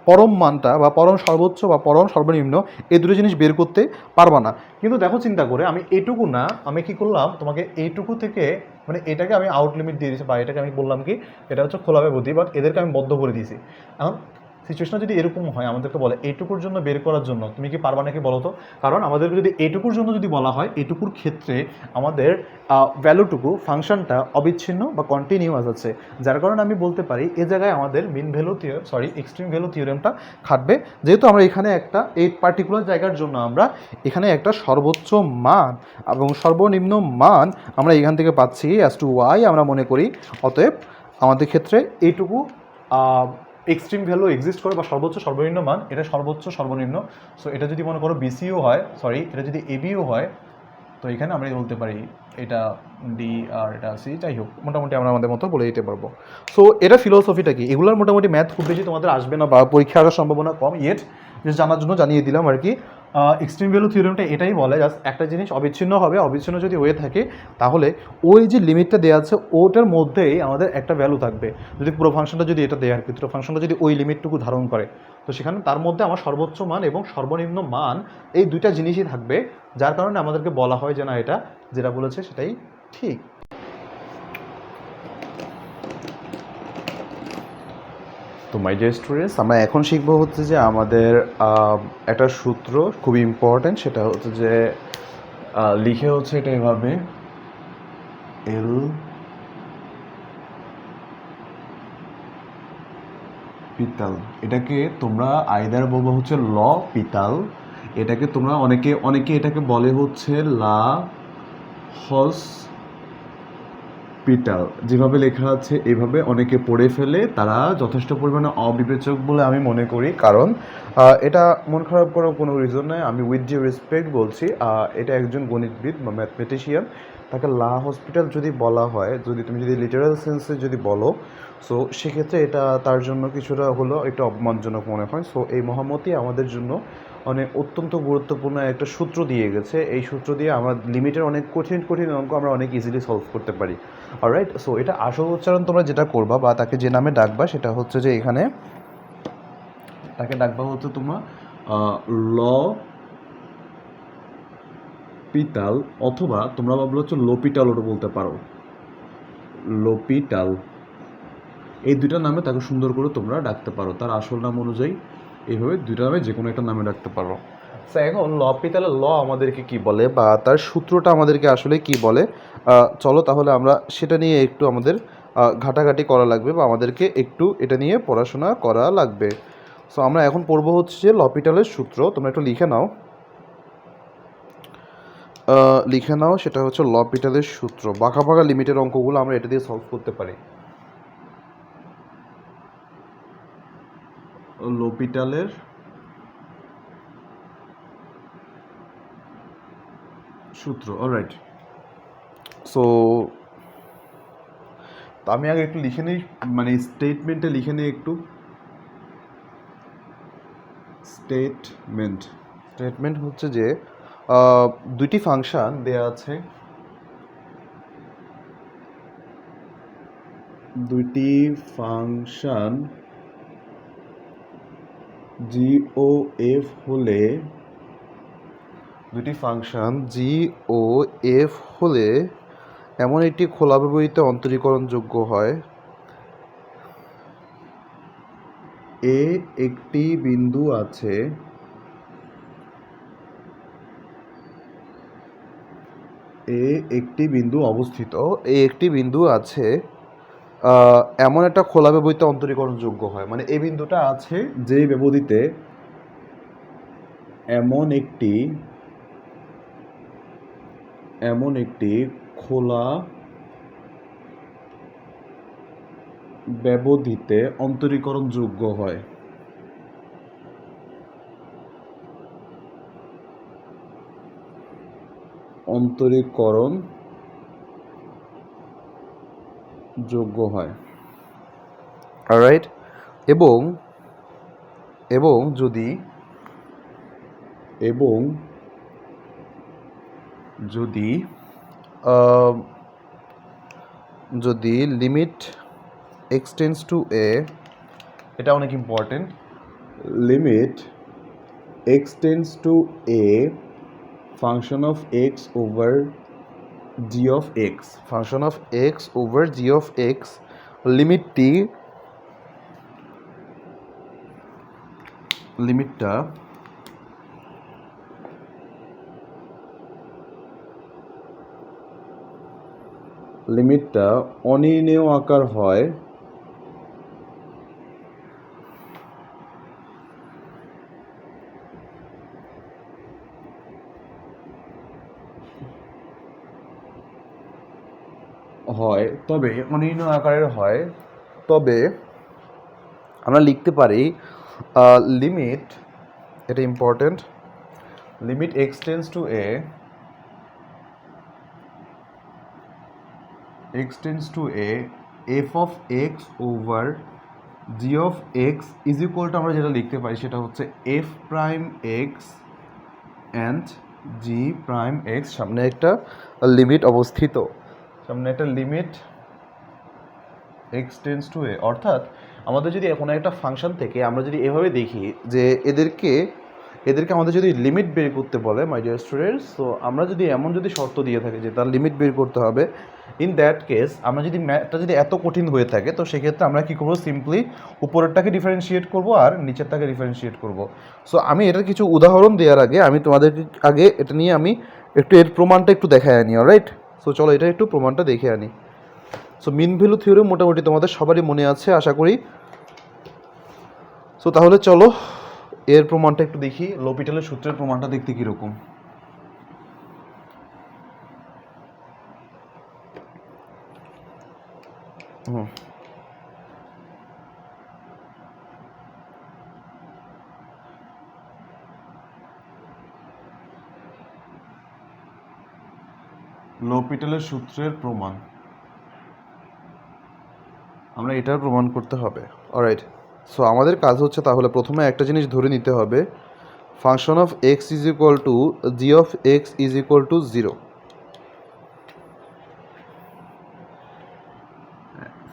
পরম মানটা বা পরম সর্বোচ্চ বা পরম সর্বনিম্ন এই দুটো জিনিস বের করতে পারবা না। কিন্তু দেখো চিন্তা করে, আমি এইটুকু না, আমি কি করলাম, তোমাকে এইটুকু থেকে মানে এটাকে আমি আউট লিমিট দিয়ে দিয়েছি, বা এটাকে আমি বললাম কি এটা হচ্ছে খোলাবে বুদ্ধি, বাট এদেরকে আমি বদ্ধ করে দিয়েছি। এখন সিচুয়েশন যদি এরকম হয়, আমাদেরকে বলে এইটুকুর জন্য বের করার জন্য, তুমি কি পারবা নাকি বলো তো? কারণ আমাদেরকে যদি এইটুকুর জন্য যদি বলা হয়, এইটুকুর ক্ষেত্রে আমাদের ভ্যালুটুকু ফাংশনটা অবিচ্ছিন্ন বা কন্টিনিউয়াস আছে, যার কারণে আমি বলতে পারি এ জায়গায় আমাদের এক্সট্রিম ভ্যালু থিওরেমটা খাটবে। যেহেতু আমরা এখানে একটা এই পার্টিকুলার জায়গার জন্য আমরা এখানে একটা সর্বোচ্চ মান এবং সর্বনিম্ন মান আমরা এখান থেকে পাচ্ছি অ্যাজ টু ওয়াই আমরা মনে করি। অতএব আমাদের ক্ষেত্রে এইটুকু এক্সট্রিম ভ্যালু এক্সিস্ট করে, বা সর্বোচ্চ সর্বনিম্ন মান, এটা সর্বোচ্চ সর্বনিম্ন। সো এটা যদি মনে করো বিসিও হয়, এটা যদি এবিও হয়, তো এখানে আমরা বলতে পারি এটা ডি আর এটা সি। যাই হোক, মোটামুটি আমরা আমাদের মতো বলে দিতে পারবো। সো এটা ফিলোসফিটা কি, এগুলোর মোটামুটি ম্যাথ খুব বেশি তোমাদের আসবে না, বা পরীক্ষা আসার সম্ভাবনা কম, ইয়েট জাস্ট জানার জন্য জানিয়ে দিলাম আর কি। এক্সট্রিম ভ্যালু থিওরেমটা এটাই বলে, জাস্ট একটা জিনিস অবিচ্ছিন্ন হবে, অবিচ্ছিন্ন যদি হয়ে থাকে তাহলে ওই যে লিমিটটা দেওয়া আছে ওটার মধ্যেই আমাদের একটা ভ্যালু থাকবে। যদি পুরো ফাংশনটা যদি এটা দেওয়ার ক্ষেত্রে ফাংশনটা যদি ওই লিমিটটুকু ধারণ করে, তো সেখানে তার মধ্যে আমার সর্বোচ্চ মান এবং সর্বনিম্ন মান এই দুইটা জিনিসই থাকবে, যার কারণে আমাদেরকে বলা হয় যে না, এটা যেটা বলেছে সেটাই ঠিক। তো মাই ডিয়ার স্টুডেন্টস, আমরা এখন শিখবো হচ্ছে যে আমাদের একটা সূত্র খুবই ইম্পর্ট্যান্ট, সেটা হচ্ছে যে লিখে হচ্ছে এটা এভাবে, এল পিতাল। এটাকে তোমরা আইদার বলবো হচ্ছে ল পিতাল, এটাকে তোমরা অনেকে এটাকে বলে হচ্ছে লা হস পিটাল যেভাবে লেখা আছে এভাবে অনেকে পড়ে ফেলে, তারা যথেষ্ট পরিমাণে অবিবেচক বলে আমি মনে করি। কারণ এটা মন খারাপ করার কোনো রিজন নাই, আমি উইথ ডিউ রেসপেক্ট বলছি। এটা একজন গণিতবিদ বা ম্যাথমেটিশিয়ান, তাকে লা হসপিটাল যদি বলা হয়, যদি তুমি যদি লিটারাল সেন্সে যদি বলো, সো সেক্ষেত্রে এটা তার জন্য কিছুটা হলো একটু অপমানজনক মনে হয়। সো এই মহামতি আমাদের জন্য অনেক অত্যন্ত গুরুত্বপূর্ণ একটা সূত্র দিয়ে গেছে। এই সূত্র দিয়ে আমরা লিমিটের অনেক কঠিন কঠিন অঙ্ক আমরা অনেক ইজিলি সলভ করতে পারি। অলরাইট, সো এটা আসল উচ্চারণ তোমরা যেটা করবা বা তাকে যে নামে ডাকবা সেটা হচ্ছে যে এখানে তাকে ডাকবা হচ্ছে তোমার ল পিতাল, অথবা তোমরা ভাবলো হচ্ছে লোপিটাল, ওটা বলতে পারো লোপিটাল। এই দুইটা নামে তাকে সুন্দর করে তোমরা ডাকতে পারো, তার আসল নাম অনুযায়ী এইভাবে দুইটা নামে যে কোনো একটা নামে ডাকতে পারো। সো এখন লপিতালের ল আমাদেরকে কি বলে বা তার সূত্রটা আমাদেরকে আসলে কি বলে, চলো তাহলে আমরা সেটা নিয়ে একটু আমাদের ঘাটাঘাটি করা লাগবে বা আমাদেরকে একটু এটা নিয়ে পড়াশোনা করা লাগবে। সো আমরা এখন পড়বো হচ্ছে যে লপিটালের সূত্র। তোমরা একটু লিখে নাও, সেটা হচ্ছে লপিটালের সূত্র। বাঁকা বাঁকা লিমিটের অঙ্কগুলো আমরা এটা দিয়ে সলভ করতে পারি। লপিটালের সূত্র, অলরাইট। সো আমি আগে একটু লিখে নিই, মানে স্টেটমেন্টে লিখে নিই একটু। স্টেটমেন্ট হচ্ছে যে দুইটি ফাংশন দেয়া আছে, দুইটি ফাংশন জি ও এফ হলে, দুইটি ফাংশন জি ও এফ হলে এমন একটি খোলা ব্যবহৃত অন্তরীকরণযোগ্য হয় এ একটি বিন্দু আছে, এ একটি বিন্দু অবস্থিত, এ একটি বিন্দু আছে এমন একটা খোলা ব্যবহৃত অন্তরীকরণযোগ্য হয়। মানে এই বিন্দুটা আছে যে ব্যবধিতে এমন একটি খোলা ব্যবধিতে অন্তরীকরণযোগ্য হয়। অন্তরীকরণ যোগ্য হয়, অলরাইট। এবং এবং যদি এবং যদি যদি লিমিট এক্সটেন্ডস টু এ, এটা অনেক important, limit extends to a function of x over G of x, function of x over G of x, লিমিটটা অনির্ণেয় আকার হয় তবে অনির্ণেয় আকারের হয়, তবে আমরা লিখতে পারি লিমিট, এটা important, limit extends to A F of x over G of x is equal to, আমরা যেটা লিখতে পারি সেটা হচ্ছে F prime X and G prime X, সামনে একটা লিমিট অবস্থিত, সামনে একটা লিমিট এক্সটেন্ডস টু এ। অর্থাৎ আমাদের যদি কোনো একটা ফাংশন থেকে আমরা যদি এভাবে দেখি যে এদেরকে আমাদের যদি লিমিট বের করতে বলে মাই ডিয়ার স্টুডেন্টস, তো আমরা যদি এমন যদি শর্ত দিয়ে থাকি যে তার লিমিট বের করতে হবে, ইন দ্যাট কেস আমরা যদি ম্যাথটা যদি এত কঠিন হয়ে থাকে, তো সেক্ষেত্রে আমরা কী করবো, সিম্পলি উপরেরটাকে ডিফারেন্সিয়েট করবো আর নিচেরটাকে ডিফারেন্সিয়েট করবো। সো আমি এটার কিছু উদাহরণ দেওয়ার আগে আমি তোমাদেরকে আগে এটা নিয়ে আমি একটু এর প্রমাণটা একটু দেখায় আনি, অলরাইট। সো চলো এটা একটু প্রমাণটা দেখে আনি। সো মিন ভ্যালু থিওরেম মোটামুটি তোমাদের সবারই মনে আছে আশা করি। সো তাহলে চলো এর প্রমাণটা একটু দেখি, লপিটালের সূত্রের প্রমাণটা দেখতে কীরকম। হুম লোপিটেলের সূত্রের প্রমাণ, আমরা এটার প্রমাণ করতে হবে। অলরাইট, সো আমাদের কাজ হচ্ছে তাহলে প্রথমে একটা জিনিস ধরে নিতে হবে, function of x is equal to G of x is equal to 0।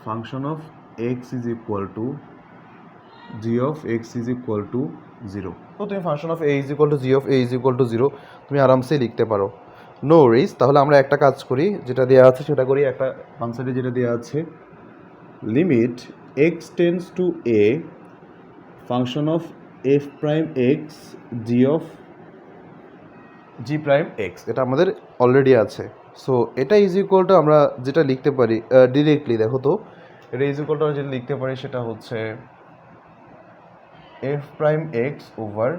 Function of x is equal to G of x is equal to 0। তো তুমি function of A is equal to G of A is equal to 0 তুমি আরামসে লিখতে পারো, no worries. তাহলে আমরা একটা কাজ করি, যেটা দেওয়া আছে সেটা করি। একটা ফাংশনে যেটা দেওয়া আছে, limit x tends to a function of F prime x g of G prime x, এটা আমাদের অলরেডি আছে। সো এটা ইজ ইকুয়াল টু আমরা যেটা লিখতে পারি ডিরেক্টলি, দেখো তো এটা ইজ ইকুয়াল টু যেটা লিখতে পারি সেটা হচ্ছে এফ প্রাইম এক্স ওভার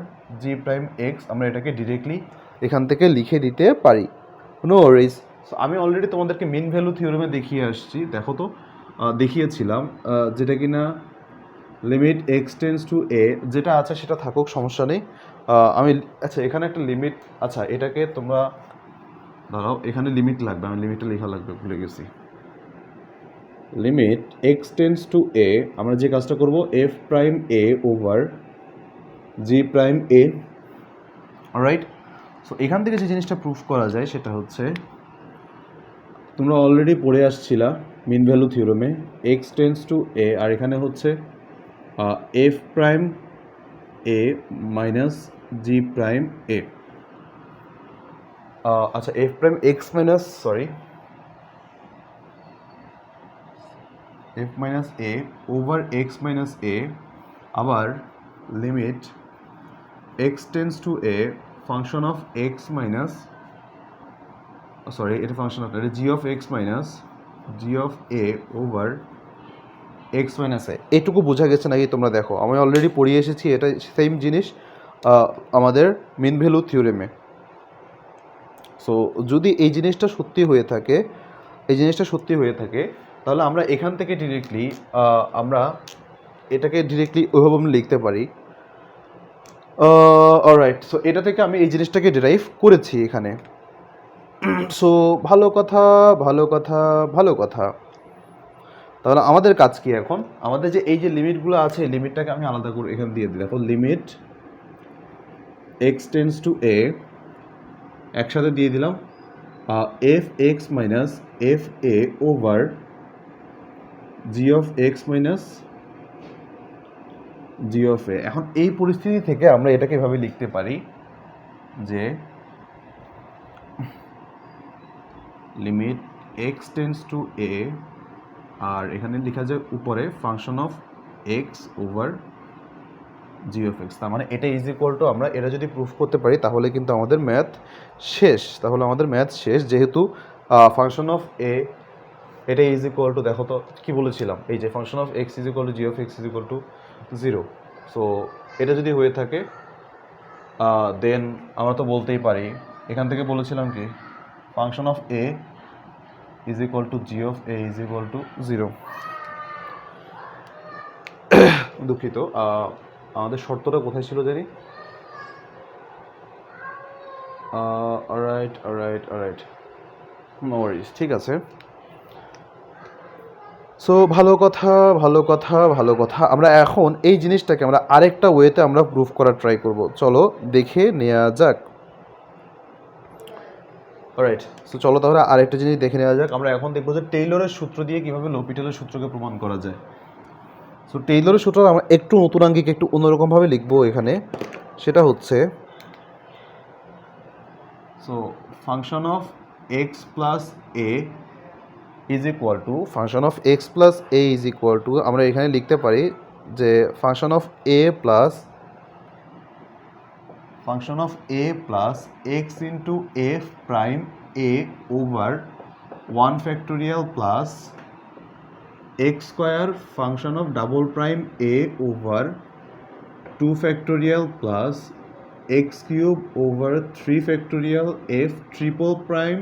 জি প্রাইম এক্স। আমরা এটাকে ডিরেক্টলি এখান থেকে লিখে দিতে পারি, নো ওয়ারিজ। সো আমি অলরেডি তোমাদেরকে মিন ভ্যালু থিওরেমে দেখিয়ে আসছি, দেখো তো দেখিয়েছিলাম, যেটা কিনা লিমিট এক্স টেন্স টু এ, যেটা আছে সেটা থাকুক, সমস্যা নেই। আমি আচ্ছা এখানে একটা লিমিট, আচ্ছা এটাকে তোমরা দাঁড়াও, এখানে লিমিট লাগবে, আমি লিমিটটা লেখা লাগবে, ভুলে গেছি। লিমিট এক্স টেন্স টু এ, আমরা যে কাজটা করব এফ প্রাইম এ ওভার জি প্রাইম এ, অলরাইট। সো এখান থেকে যে জিনিসটা প্রুফ করা যায় সেটা হচ্ছে, তোমরা অলরেডি পড়ে আসছিলা মিন ভ্যালু থিওরেমে, এক্স টেন্স টু এ, আর এখানে হচ্ছে F prime a minus g prime a. আচ্ছা f prime x minus, sorry, f minus a over x minus a, আবার limit x tends to a function of x minus, sorry এটা function of, এটা g of x minus g of A over x minus a. এটুকু বোঝা গেছে নাকি তোমরা দেখো, আমি অলরেডি পড়িয়ে এসেছি এটা সেম জিনিস আমাদের মিন ভ্যালু থিওরেমে। সো যদি এই জিনিসটা সত্যি হয়ে থাকে, এই জিনিসটা সত্যি হয়ে থাকে, তাহলে আমরা এখান থেকে ডিরেক্টলি আমরা এটাকে ডিরেক্টলি ওইভাবে আমি লিখতে পারি। অলরাইট, সো এটা থেকে আমি এই জিনিসটাকে ডিরাইভ করেছি এখানে। সো ভালো কথা, ভালো কথা, ভালো কথা। তাহলে আমাদের কাজ কি এখন, আমাদের যে এই যে লিমিটগুলো আছে এই লিমিটটাকে আমি আলাদা করে এখানে দিয়ে দিই। দেখো limit x tends to a, একসাথে দিয়ে দিলাম f x minus f a over G of x minus g of a. এখন এই পরিস্থিতি থেকে আমরা এটাকে এভাবে লিখতে পারি যে limit x tends to a, আর এখানে লেখা যায় উপরে function of x over G of x. তার মানে এটা ইজ ইকুয়াল টু, আমরা এটা যদি প্রুফ করতে পারি তাহলে কিন্তু আমাদের ম্যাথ শেষ, তাহলে আমাদের ম্যাথ শেষ। যেহেতু ফাংশন অফ এ এটা ইজ ইকুয়াল টু, দেখো তো কী বলেছিলাম, এই যে function of x is equal to G of x is equal to 0। So এটা যদি হয়ে থাকে দেন আমরা তো বলতেই পারি, এখান থেকে বলেছিলাম কি function of A is equal to G of A is equal to 0। দুঃখিত, আমাদের শর্তটা কোথায় ছিল জানি। Alright alright alright, no worries, ঠিক আছে। সো ভালো কথা, ভালো কথা, ভালো কথা। আমরা এখন এই জিনিসটাকে আমরা আরেকটা ওয়েতে আমরা প্রুফ করার ট্রাই করব, চলো দেখে নেওয়া যাক। অলরাইট, সো চলো তাহলে আরেকটা জিনিস দেখে নেওয়া যাক। আমরা এখন দেখবো যে টেইলরের সূত্র দিয়ে কীভাবে লোপিটেলের সূত্রকে প্রমাণ করা যায়। সো টেইলরের সূত্র আমরা একটু নতুন আঙ্গিকে একটু অন্যরকমভাবে লিখবো এখানে, সেটা হচ্ছে so function of x plus A is equal to, function of x plus A is equal to, আমরা এখানে লিখতে পারি যে function of A plus function of A plus x into F prime A over 1 factorial plus x square function of double prime A over 2 factorial plus x cube over 3 factorial f triple prime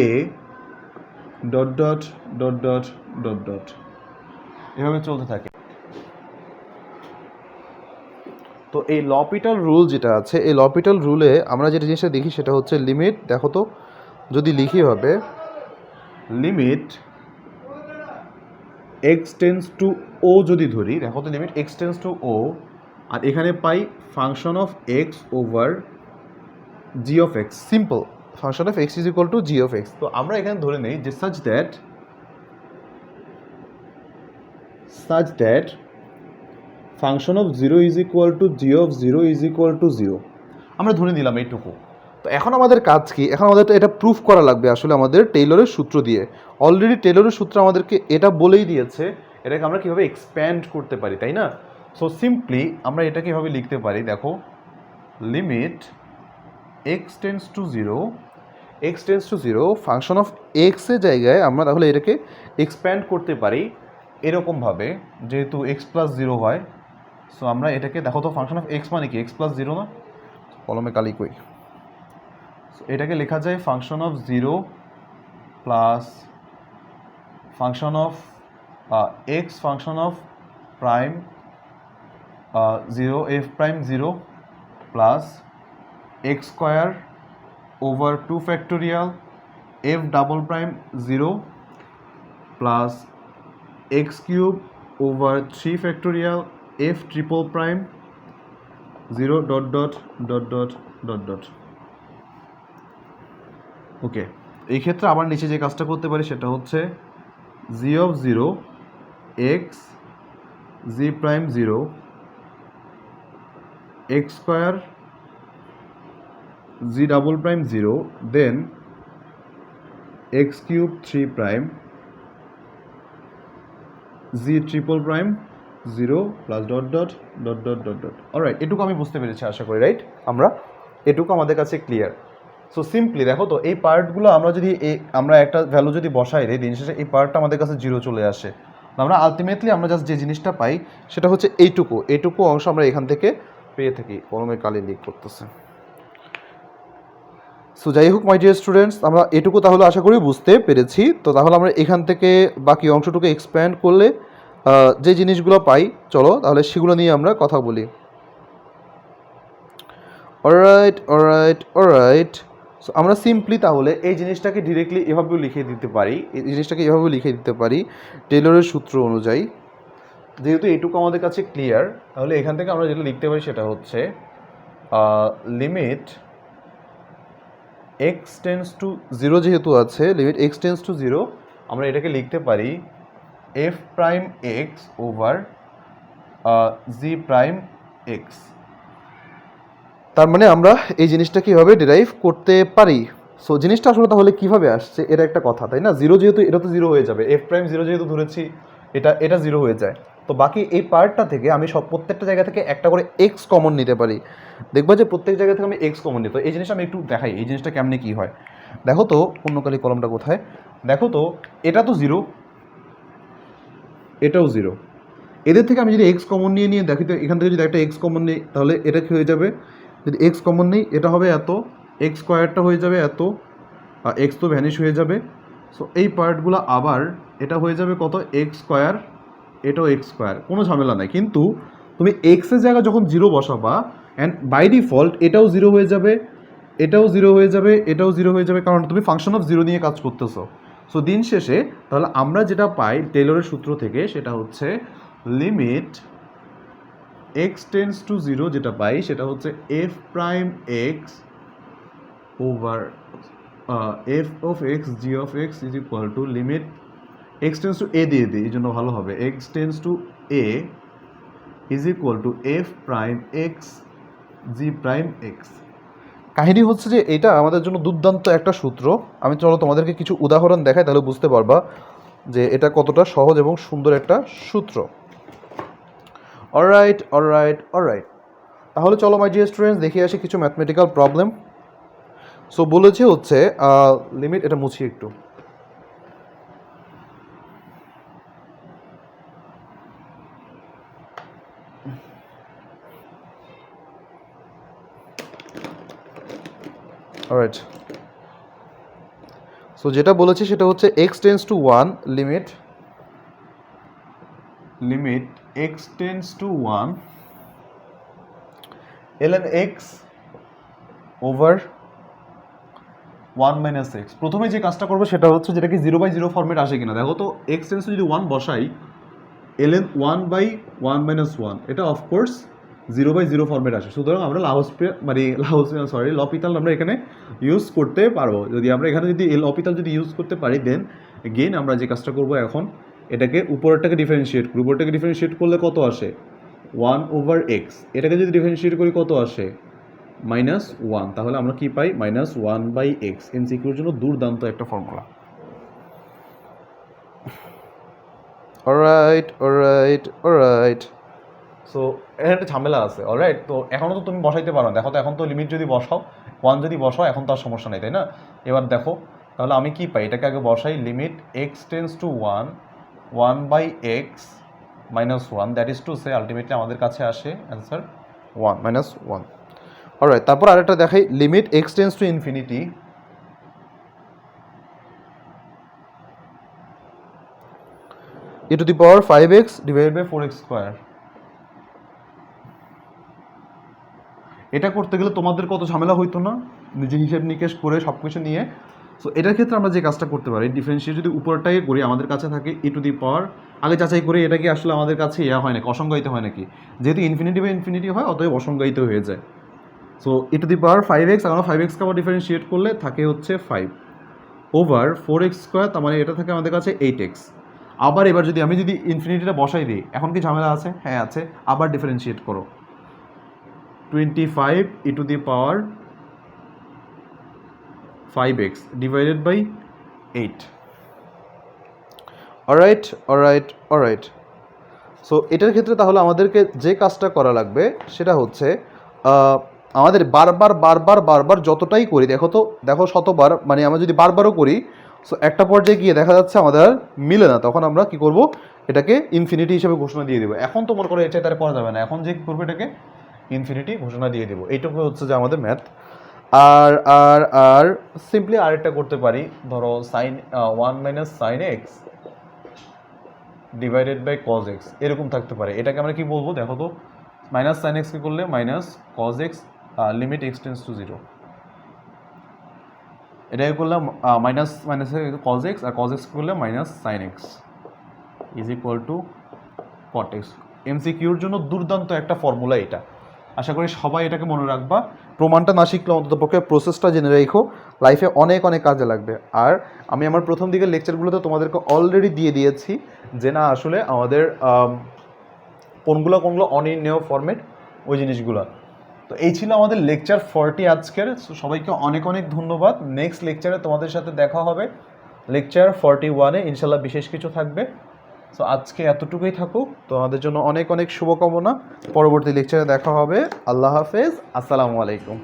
A dot dot dot dot dot dot এভাবে চলতে থাকে। তো এই লপিটাল rule যেটা আছে, এই লপিটাল রুলে আমরা যেটা জিনিসটা দেখি সেটা হচ্ছে লিমিট, দেখো তো যদি লিখি হবে limit x tends to o যদি ধরি, দেখো তো limit x tends to o, আর এখানে পাই function of x over G of x, simple function of x is equal to G of x. তো আমরা এখানে ধরে নেই যে such that function of zero is equal to G of zero is equal to zero, আমরা ধরে নিলাম এইটুকু। তো এখন আমাদের কাজ কি, এখন আমাদের এটা প্রুফ করা লাগবে আসলে আমাদের টেইলরের সূত্র দিয়ে। অলরেডি টেইলরের সূত্র আমাদেরকে এটা বলেই দিয়েছে এটাকে আমরা কীভাবে এক্সপ্যান্ড করতে পারি, তাই না? সো সিম্পলি আমরা এটা কীভাবে লিখতে পারি, দেখো limit x tends to zero function of এক্সের জায়গায় আমরা তাহলে এটাকে এক্সপ্যান্ড করতে পারি এরকমভাবে, যেহেতু এক্স প্লাস জিরো হয়। সো আমরা এটাকে, দেখো তো ফাংশন অফ এক্স মানে কি এক্স প্লাস জিরো না, কলমে কালি কই, এটাকে লেখা যায় function of zero plus function of x function of prime zero f prime zero plus x square over two factorial f double prime zero plus x cube over three factorial f triple prime zero dot dot dot dot dot dot. Okay, এই ক্ষেত্রে আবার নিচে যে কাজটা করতে পারি সেটা হচ্ছে g of zero x g prime zero x square g double prime zero then x cube three prime g triple prime zero plus dot dot dot dot dot dot. Alright, এটুকু আমি বুঝতে পেরেছি আশা করি, রাইট? আমরা এটুকু আমাদের কাছে clear. So simply দেখো তো এই পার্টগুলো আমরা যদি আমরা একটা ভ্যালু যদি বসাই দিই, দিন শেষে এই পার্টটা আমাদের কাছে জিরো চলে আসে। আমরা আলটিমেটলি আমরা জাস্ট যে জিনিসটা পাই সেটা হচ্ছে এইটুকু অংশ আমরা এখান থেকে পেয়ে থাকি। কলমে কালি লিক করতেছে। সো যাই হোক মাই ডিয়ার স্টুডেন্টস, আমরা এটুকু তাহলে আশা করি বুঝতে পেরেছি। তো তাহলে আমরা এখান থেকে বাকি অংশটুকু এক্সপ্যান্ড করলে যে জিনিসগুলো পাই, চলো তাহলে সেগুলো নিয়ে আমরা কথা বলি। অলরাইট, সো আমরা সিম্পলি তাহলে এই জিনিসটাকে ডিরেক্টলি এভাবেও লিখে দিতে পারি টেইলরের সূত্র অনুযায়ী। যেহেতু এইটুকু আমাদের কাছে ক্লিয়ার, তাহলে এখান থেকে আমরা যেটা লিখতে পারি সেটা হচ্ছে limit x tends to zero, যেহেতু আছে limit x tends to zero, আমরা এটাকে লিখতে পারি এফ প্রাইম এক্স ওভার জি প্রাইম এক্স। তার মানে আমরা এই জিনিসটা কীভাবে ডিরাইভ করতে পারি। সো জিনিসটা আসলে তাহলে কীভাবে আসছে, এটা একটা কথা, তাই না? জিরো যেহেতু, এটা তো জিরো হয়ে যাবে, এফ প্রাইম জিরো যেহেতু ধরেছি, এটা জিরো হয়ে যায়। তো বাকি এই পার্টটা থেকে আমি প্রত্যেকটা জায়গা থেকে একটা করে এক্স কমন নিতে পারি। দেখবা যে প্রত্যেক জায়গা থেকে আমি এক্স কমন নিই। তো এই জিনিসটা আমি একটু দেখাই এই জিনিসটা কেমনে কী হয়। দেখো তো পূর্ণকালী কলমটা কোথায়, দেখো তো এটা তো জিরো, এটাও জিরো। এদের থেকে আমি যদি এক্স কমন নিয়ে দেখি, তো এখান থেকে যদি একটা এক্স কমন নিই তাহলে এটা কী হয়ে যাবে, যদি এক্স কমন নেই এটা হবে এত, এক্স স্কোয়ারটা হয়ে যাবে এত, এক্স তো ভ্যানিশ হয়ে যাবে। সো এই পার্টগুলো আবার এটা হয়ে যাবে কত, এক্স স্কোয়ার, এটাও এক্স স্কোয়ার, কোনো ঝামেলা নাই। কিন্তু তুমি এক্সের জায়গায় যখন জিরো বসাবা, অ্যান্ড বাই ডিফল্ট এটাও জিরো হয়ে যাবে, এটাও জিরো হয়ে যাবে, এটাও জিরো হয়ে যাবে, কারণ তুমি ফাংশন অফ জিরো নিয়ে কাজ করতেছো। সো দিন শেষে তাহলে আমরা যেটা পাই টেইলরের সূত্র থেকে সেটা হচ্ছে limit x tends to zero, যেটা পাই সেটা হচ্ছে F prime x over f of x g of x is equal to limit x tends to a দিয়ে দিই, এই জন্য ভালো হবে, x tends to a is equal to f prime x g prime x. কাহিনী হচ্ছে যে এটা আমাদের জন্য দুর্দান্ত একটা সূত্র। আমি চলো তোমাদেরকে কিছু উদাহরণ দেখাই, তাহলে বুঝতে পারবা যে এটা কতটা সহজ এবং সুন্দর একটা সূত্র। অলরাইট, তাহলে চলো মাই ডিয়ার স্টুডেন্টস দেখে আসি কিছু ম্যাথমেটিক্যাল প্রবলেম। সো বলেছে হচ্ছে লিমিট, এটা মুছি একটু। অলরাইট, সো সো যেটা বলেছি সেটা হচ্ছে x tends two one limit x tends two one ln x over one minus x. প্রথমে যে কাজটা করবো সেটা হচ্ছে যেটাকে 0/0 ফর্মেট আসে কিনা দেখো তো। এক্স টেন্স যদি ওয়ান বসাই ln 1/1 মাইনাস ওয়ান, এটা অফকোর্স 0/0 ফর্মেট আসে। সুতরাং আমরা লপিতাল আমরা এখানে ইউজ করতে পারবো। যদি আমরা এখানে যদি লপিতাল যদি ইউজ করতে পারি দেন এগেইন আমরা যে কাজটা করবো এখন এটাকে উপরেরটাকে ডিফারেন্সিয়েট করি। উপরটাকে ডিফারেন্সিয়েট করলে কত আসে 1/x। এটাকে যদি ডিফারেন্সিয়েট করি কত আসে -1। তাহলে আমরা কি পাই -1/x। এমসিকিউর জন্য দুর্দান্ত একটা ফর্মুলা। অলরাইট সো এর একটা ঝামেলা আছে। অলরাইট, তো এখনও তো তুমি বসাইতে পারো। দেখো তো এখন তো লিমিট যদি বসাও 1 যদি বসাও এখন তো আর সমস্যা নেই, তাই না? এবার দেখো তাহলে আমি কি পাই, এটাকে আগে বসাই limit x tends to 1/x -1, that is to say ultimately আমাদের কাছে আসে অ্যান্সার 1 অলরাইট। তারপর আরেকটা দেখাই limit x tends to infinity e⁴ 5x divided by 4x square. এটা করতে গেলে তোমাদের কত ঝামেলা হইতো না, নিজে হিসেব নিকেশ করে সব কিছু নিয়ে। সো এটার ক্ষেত্রে আমরা যে কাজটা করতে পারি ডিফারেন্সিয়েট যদি উপরটাকে করি আমাদের কাছে থাকে e⁴, আগে যাচাই করে এটা কি আসলে আমাদের কাছে হয় নাকি অসংজ্ঞায়িত হয় নাকি। যেহেতু ইনফিনিটি বাই ইনফিনিটি হয় অতএব অসংজ্ঞায়িত হয়ে যায়। সো e⁴ 5x, আমরা 5x-কে আবার ডিফারেন্সিয়েট করলে থাকে হচ্ছে 5 ওভার 4x স্কোয়ার, তার মানে এটা থাকে আমাদের কাছে 8x। আবার এবার যদি আমি ইনফিনিটিটা বসাই দিই এখন কি ঝামেলা আছে? হ্যাঁ আছে। আবার ডিফারেন্সিয়েট করো 25 e⁴ 5x divided by 8। Alright. So এটার ক্ষেত্রে তাহলে আমাদেরকে যে কাজটা করা লাগবে সেটা হচ্ছে আমাদের বারবার যতটাই করি দেখো শতবার, মানে আমরা যদি বারবারও করি সো একটা পর্যায়ে গিয়ে দেখা যাচ্ছে আমাদের আর মিলে না, তখন আমরা কি করব এটাকে ইনফিনিটি হিসেবে ঘোষণা দিয়ে দেবো। এখন তো মনে করো এটা তার করা যাবে না, এখন যে করবো এটাকে ইনফিনিটি ঘোষণা দিয়ে দেবো। এইটুকু হচ্ছে যে আমাদের ম্যাথ। আর সিম্পলি আরেকটা করতে পারি, ধরো sine 1 minus sine X divided by cos X এরকম থাকতে পারে। এটাকে আমরা কি বলবো দেখো তো, মাইনাস সাইন এক্সকে করলে minus cos x limit x tends to 0, এটাকে করলাম মাইনাস কজ এক্স, আর কজ এক্স করলে minus sine x is equal to cot x. এমসিকিউর জন্য দুর্দান্ত একটা ফর্মুলা এটা। আশা করি সবাই এটাকে মনে রাখবা। প্রমাণটা না শিখলে অন্ততপক্ষে প্রসেসটা জেনে রেখো, লাইফে অনেক কাজে লাগবে। আর আমি আমার প্রথম দিকের লেকচারগুলোতে তোমাদেরকে অলরেডি দিয়ে দিয়েছি যে না আসলে আমাদের কোনগুলো অনির্ণেয় ফরম্যাট ওই জিনিসগুলো। তো এই ছিল আমাদের লেকচার 40 আজকের। সবাইকে অনেক ধন্যবাদ। নেক্সট লেকচারে তোমাদের সাথে দেখা হবে লেকচার 41-এ ইনশাল্লাহ বিশেষ কিছু থাকবে। সো আজকে এতটুকুই থাকুক, তোমাদের জন্য অনেক শুভকামনা। পরবর্তী লেকচারে দেখা হবে। আল্লাহ হাফেজ, আসসালামু আলাইকুম।